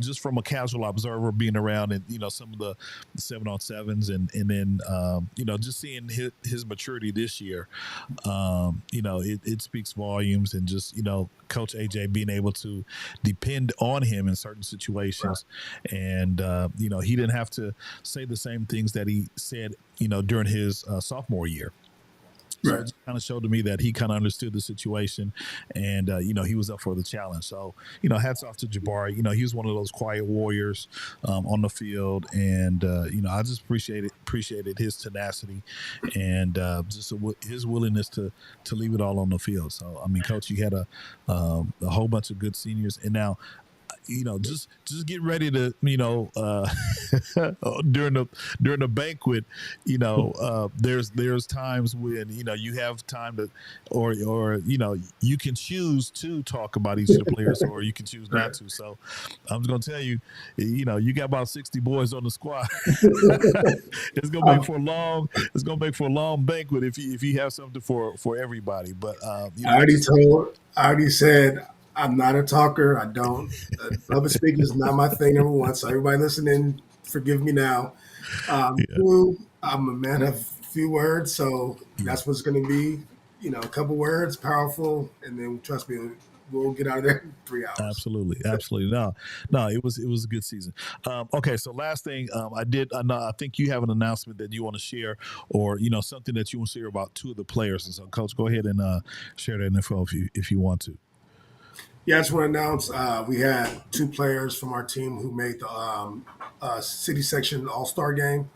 just from a casual observer being around and, some of the 7-on-7s and then, just seeing his maturity this year, it speaks volumes, and just, Coach AJ being able to depend on him in certain situations. Right. And, he didn't have to say the same things that he said, during his sophomore year. So it just kind of showed to me that he kind of understood the situation, and he was up for the challenge. So hats off to Jabari. He was one of those quiet warriors on the field, and I just appreciated his tenacity and just his willingness to leave it all on the field. So I mean, Coach, you had a whole bunch of good seniors, and now just get ready to, during the banquet, there's times when, you have time to, or you can choose to talk about each of the players, or you can choose not to. So I'm just going to tell you, you got about 60 boys on the squad. It's going to make for a long banquet if you have something for everybody. But, I already said, I'm not a talker. I don't. Public speaking is not my thing, number one. So everybody listening, forgive me now. Two, I'm a man of few words, so that's what's going to be. A couple words, powerful, and then trust me, we'll get out of there in 3 hours. Absolutely. No, it was a good season. So last thing, I think you have an announcement that you want to share, or something that you want to share about two of the players. And so, Coach, go ahead and share that info if you want to. Yeah, I just want to announce we had two players from our team who made the city section All-Star game,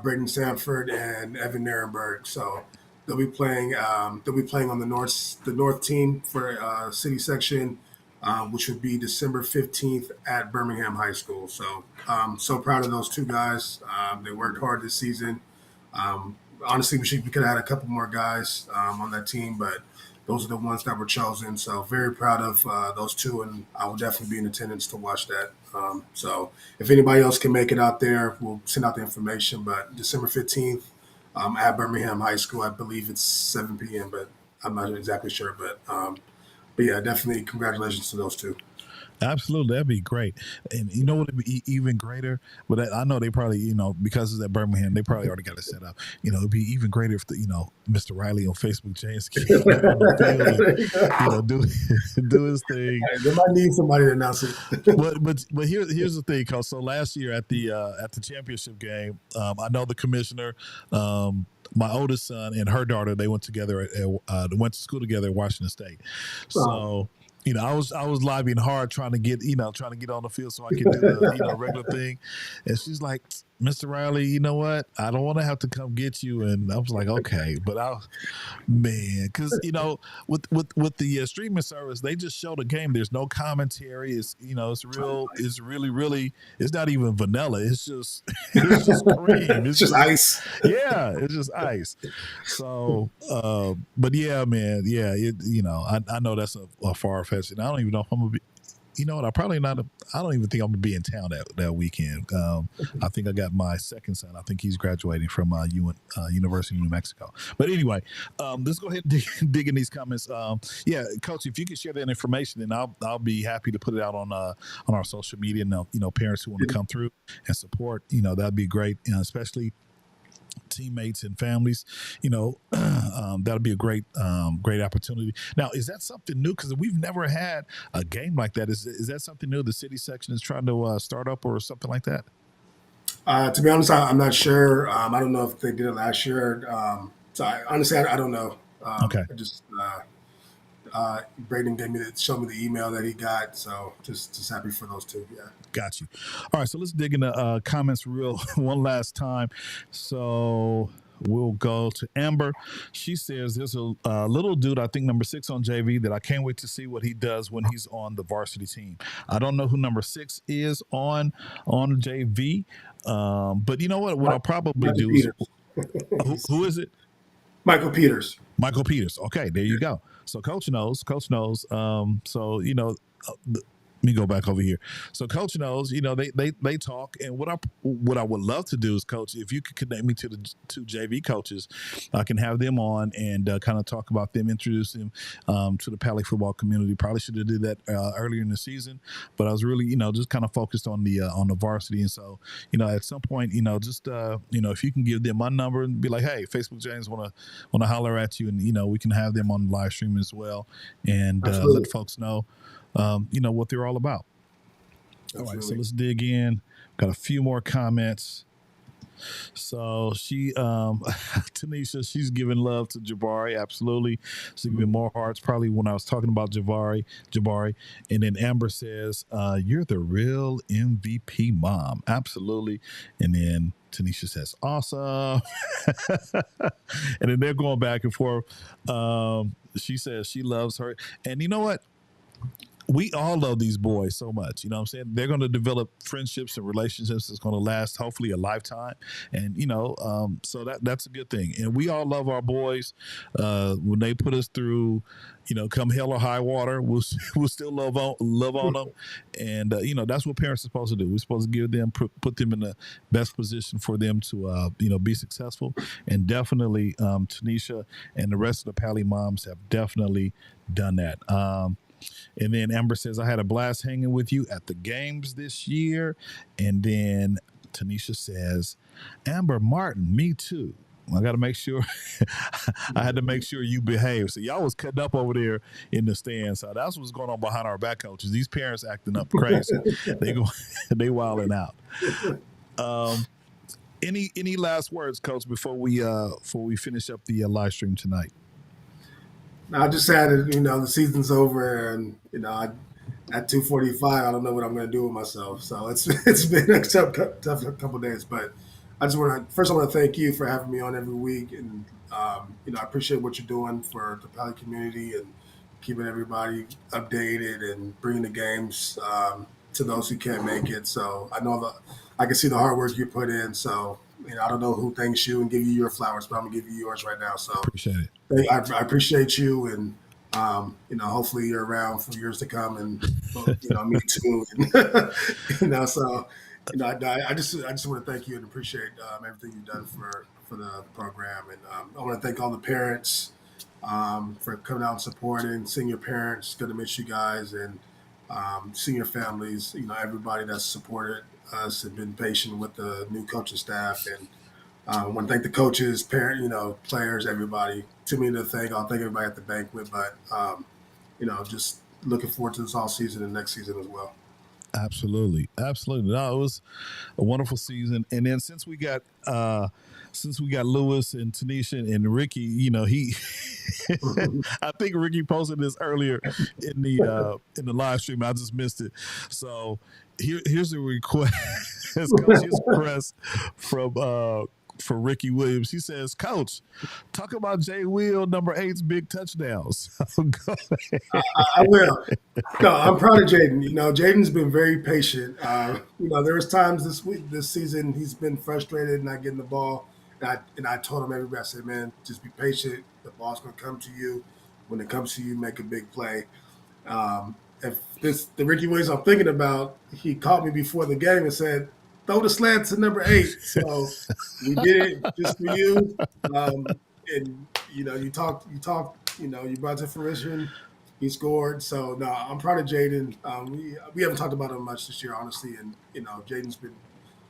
Braden Sanford and Evan Nirenberg. So they'll be playing on the north team for city section, which would be December 15th at Birmingham High School. So so proud of those two guys. They worked hard this season. Honestly, we could have had a couple more guys on that team, but those are the ones that were chosen. So very proud of those two, and I will definitely be in attendance to watch that. So if anybody else can make it out there, we'll send out the information. But December 15th at Birmingham High School, I believe it's 7 p.m., but I'm not exactly sure. But yeah, definitely congratulations to those two. Absolutely, that'd be great. And you know what would be even greater? But I know they probably, because it's at Birmingham, they probably already got it set up. It'd be even greater if Mr. Riley on Facebook, James, get on the field and, do his thing. They might need somebody to announce it. but here's the thing, Coach. So last year at the championship game, I know the commissioner. My oldest son and her daughter, they went to school together at Washington State. So I was lobbying hard trying to get on the field so I could do the regular thing, and she's like, Mr. Riley, you know what? I don't want to have to come get you, and I was like, okay, but because with the streaming service, they just show the game. There's no commentary. It's real. It's really. It's not even vanilla. It's just cream. It's just ice. Yeah, it's just ice. So, but yeah, man, yeah, I know that's a far fetched, and I don't even know if I'm gonna be. You know what? I don't even think I'm gonna be in town that weekend. I think I got my second son. I think he's graduating from University of New Mexico. But anyway, let's go ahead and dig in these comments. Yeah, Coach, if you could share that information, then I'll be happy to put it out on our social media. And parents who want to come through and support, that'd be great, especially teammates and families. That'll be a great opportunity. Now, is that something new? Because we've never had a game like that. Is that something new the city section is trying to start up or something like that? To be honest, I'm not sure. I don't know if they did it last year. So honestly, I don't know. Okay. I just Braden showed me the email that he got, so just happy for those two. Yeah. Got you. All right, so let's dig into comments one last time. So we'll go to Amber. She says there's a little dude, I think number 6 on JV, that I can't wait to see what he does when he's on the varsity team. I don't know who number 6 is on JV, but you know what? What I'll probably do is who is it? Michael Peters. Michael Peters. Okay, there you go. So Coach knows. Let me go back over here. So Coach knows, they talk, and what I would love to do is, Coach, if you could connect me to the 2 JV coaches, I can have them on and kind of talk about them, introduce them to the Pali football community. Probably should have did that earlier in the season, but I was really, just kind of focused on the varsity. And so, at some point, if you can give them my number and be like, hey, Facebook James want to holler at you, and we can have them on the live stream as well, and let folks know. What they're all about. Absolutely. All right, so let's dig in. Got a few more comments. So she, Tanisha, she's giving love to Jabari. Absolutely. She's giving more hearts, probably when I was talking about Jabari. And then Amber says, you're the real MVP mom. Absolutely. And then Tanisha says, awesome. And then they're going back and forth. She says she loves her. And you know what? We all love these boys so much. You know what I'm saying? They're going to develop friendships and relationships that's going to last hopefully a lifetime. And, so that's a good thing. And we all love our boys. When they put us through, come hell or high water, we'll still love on them. And, that's what parents are supposed to do. We're supposed to give them, put them in the best position for them to, be successful. And definitely Tanisha and the rest of the Pali moms have definitely done that. And then Amber says, I had a blast hanging with you at the games this year. And then Tanisha says, Amber Martin, me too. I got to make sure. I had to make sure you behave. So y'all was cutting up over there in the stands. So that's what's going on behind our back, coaches. These parents acting up crazy. They wilding out. Any last words, Coach, before we finish up the live stream tonight? I just had it, the season's over, and at 2:45, I don't know what I'm going to do with myself. So it's been a tough couple of days, but I want to thank you for having me on every week, and I appreciate what you're doing for the Pali community and keeping everybody updated and bringing the games to those who can't make it. So I can see the hard work you put in. So. I don't know who thanks you and give you your flowers, but I'm gonna give you yours right now. So appreciate it. I appreciate you, and hopefully you're around for years to come, and me too. So I just want to thank you and appreciate everything you've done for the program, and I want to thank all the parents for coming out and supporting, senior parents, good to meet you guys, and senior families. Everybody that's supported us and been patient with the new coaching staff, and I want to thank the coaches, players, everybody. Too many to thank. I'll thank everybody at the banquet, but just looking forward to this all season and next season as well. Absolutely. No, it was a wonderful season. And then since we got Lewis and Tanisha and Ricky, he I think Ricky posted this earlier in the live stream. I just missed it. So here's a request. Coach's request for Ricky Williams. He says, Coach, talk about Jay Will, number 8's big touchdowns. Go ahead. I will. No, I'm proud of Jaden. Jaden's been very patient. There was times this season, he's been frustrated not getting the ball. And I told him everybody, I said, man, just be patient. The ball's going to come to you. When it comes to you, make a big play. The Ricky Williams I'm thinking about, he called me before the game and said, throw the slant to number 8. So we did it just for you. And you talked, you brought to fruition. He scored. So no, I'm proud of Jaden. We haven't talked about him much this year, honestly. And Jaden's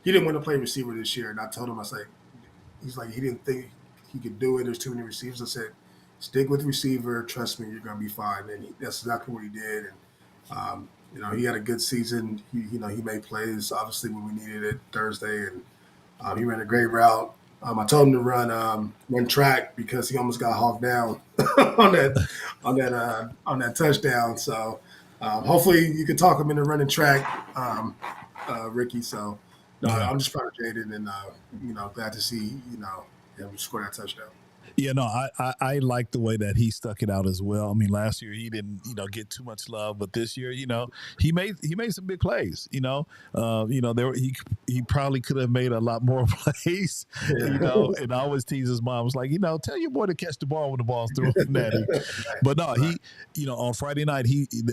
he didn't want to play receiver this year. And I told him, he's like, he didn't think he could do it. There's too many receivers. I said, stick with receiver. Trust me, you're gonna be fine. And that's exactly what he did. And he had a good season. He made plays, obviously, when we needed it Thursday, and he ran a great route. I told him to run track because he almost got hawked down on that touchdown. So hopefully you can talk him into running track, Ricky. So no, I'm just proud of Jaden, and glad to see him score that touchdown. Yeah, no, I like the way that he stuck it out as well. I mean, last year he didn't, get too much love, but this year, he made some big plays. He probably could have made a lot more plays. Yeah. And I always tease his mom, was like, tell your boy to catch the ball when the ball's thrown at him. But no, on Friday night,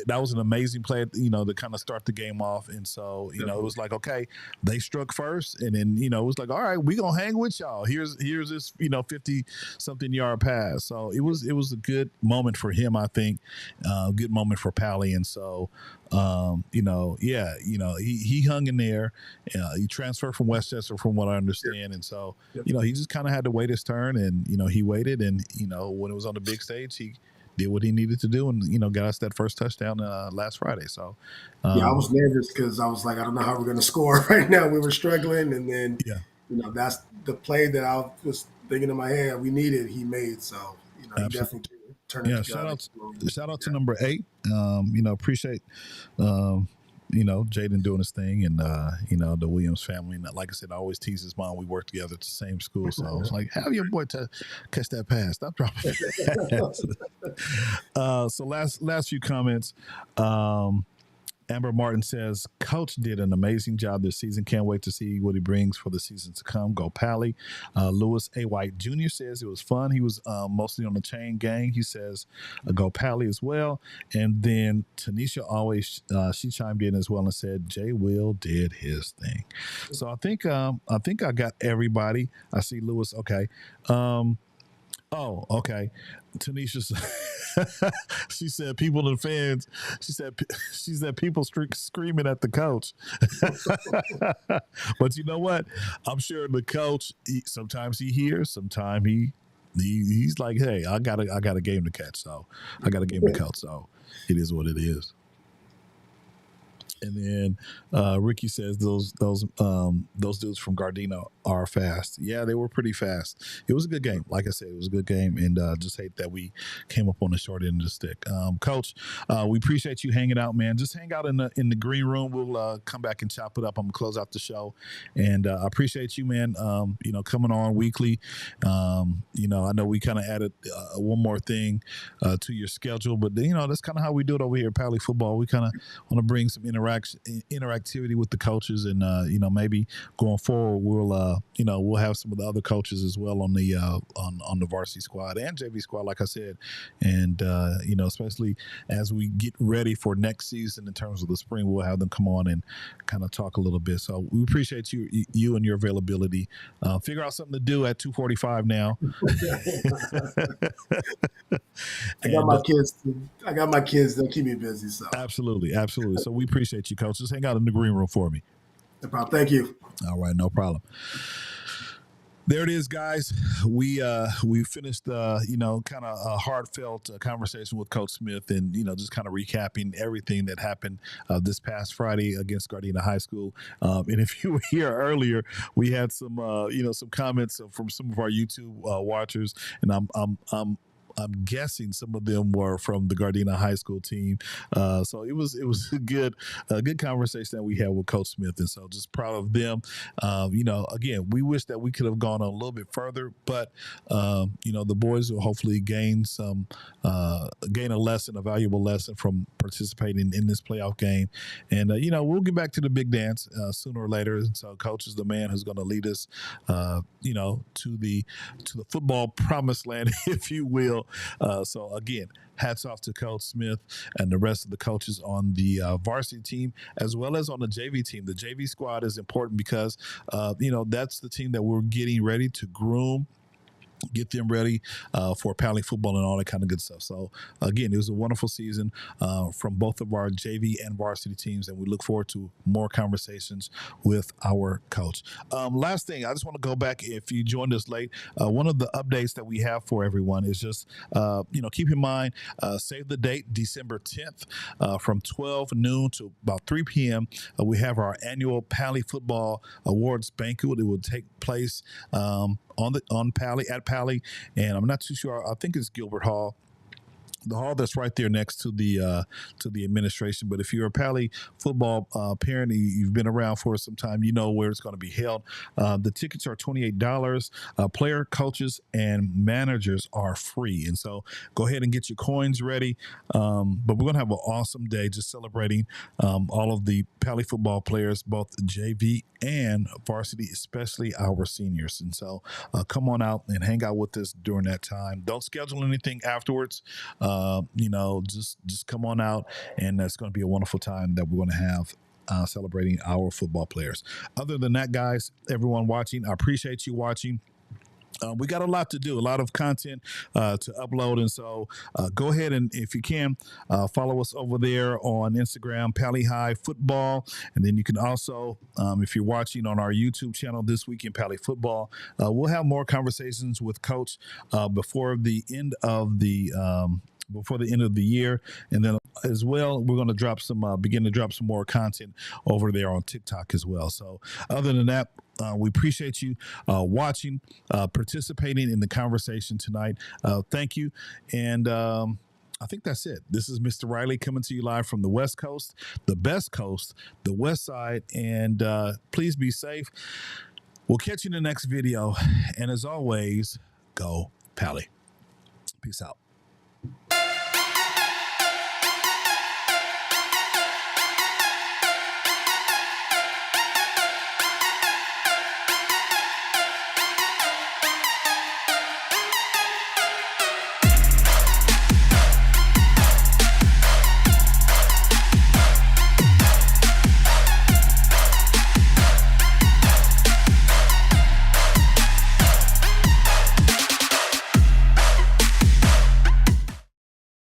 that was an amazing play, to kind of start the game off. And so, it was like, okay, they struck first, and then it was like, all right, we gonna hang with y'all. Here's this 50-something yard pass. So it was a good moment for him, I think. Good moment for Pali. And so he hung in there. He transferred from Westchester, from what I understand. And so, he just kind of had to wait his turn, and, he waited, and, when it was on the big stage, he did what he needed to do, and, got us that first touchdown last Friday. So, I was nervous because I was like, I don't know how we're going to score right now. We were struggling. And then, that's the play that I was thinking in my head we needed, he made. So, he definitely turned it together. Shout out to number 8. Appreciate, Jaden doing his thing, and, the Williams family. And like I said, I always tease his mom. We work together at the same school. So I was like, have your boy catch that pass. Stop dropping pass. So last few comments. Amber Martin says, Coach did an amazing job this season. Can't wait to see what he brings for the seasons to come. Go Pally. Lewis A. White Jr. says it was fun. He was mostly on the chain gang. He says, go Pally as well. And then Tanisha always, she chimed in as well and said, Jay Will did his thing. So I think I got everybody. I see Lewis. Okay. Oh, okay. Tanisha, she said people and fans. She said people screaming at the coach. But you know what? I'm sure the coach. Sometimes he hears. Sometimes he's like, hey, I got a game to catch. So I got a game to coach. So it is what it is. And then Ricky says those dudes from Gardena are fast. Yeah, they were pretty fast. It was a good game. Like I said, it was a good game, and just hate that we came up on the short end of the stick. Coach, we appreciate you hanging out, man. Just hang out in the green room. We'll come back and chop it up. I'm gonna close out the show, and I appreciate you, man. Coming on weekly. I know we kind of added one more thing to your schedule, but that's kind of how we do it over here at Pali Football. We kind of want to bring some interactivity with the coaches, and maybe going forward we'll have some of the other coaches as well on the on the varsity squad and JV squad, like I said, and especially as we get ready for next season in terms of the spring, we'll have them come on and kind of talk a little bit. So we appreciate you and your availability. Figure out something to do at 2:45 now. I got my kids. They'll keep me busy. So absolutely. So we appreciate you, Coach. Just hang out in the green room for me. No problem. Thank you. All right, no problem. There it is, guys. We finished kind of a heartfelt conversation with Coach Smith, and just kind of recapping everything that happened this past Friday against Gardena High School. And if you were here earlier, we had some some comments from some of our YouTube watchers, and I'm guessing some of them were from the Gardena High School team. So it was a good conversation that we had with Coach Smith, and so just proud of them. Again, we wish that we could have gone a little bit further, but the boys will hopefully gain a valuable lesson from participating in this playoff game, and we'll get back to the big dance sooner or later. And so Coach is the man who's going to lead us, to the football promised land, if you will. So again, hats off to Coach Smith and the rest of the coaches on the varsity team, as well as on the JV team. The JV squad is important because, that's the team that we're getting ready to groom, get them ready for Pali Football and all that kind of good stuff. So again, it was a wonderful season from both of our JV and varsity teams, and we look forward to more conversations with our coach. Last thing, I just want to go back. If you joined us late, one of the updates that we have for everyone is just keep in mind, save the date, December 10th, from 12 noon to about 3 p.m. We have our annual Pali Football Awards banquet. It will take place at Pali, and I'm not too sure. I think it's Gilbert Hall, the hall that's right there next to the administration. But if you're a Pali football parent and you've been around for some time, you know where it's going to be held. The tickets are $28. Player, coaches, and managers are free. And so go ahead and get your coins ready. But we're going to have an awesome day just celebrating all of the Pali football players, both JV and varsity, especially our seniors. And so come on out and hang out with us during that time. Don't schedule anything afterwards. Just come on out, and that's going to be a wonderful time that we're going to have celebrating our football players. Other than that, guys, everyone watching, I appreciate you watching. We got a lot to do, a lot of content to upload, and so go ahead and, if you can, follow us over there on Instagram, Pali High Football, and then you can also, if you're watching on our YouTube channel, This Week in Pali Football, we'll have more conversations with Coach before the end of the year, and then as well, we're going to begin to drop some more content over there on TikTok as well. So other than that, we appreciate you watching, participating in the conversation tonight. Thank you. And I think that's it. This is Mr. Riley coming to you live from the West Coast, the best coast, the West Side. And please be safe. We'll catch you in the next video. And as always, go Pali. Peace out.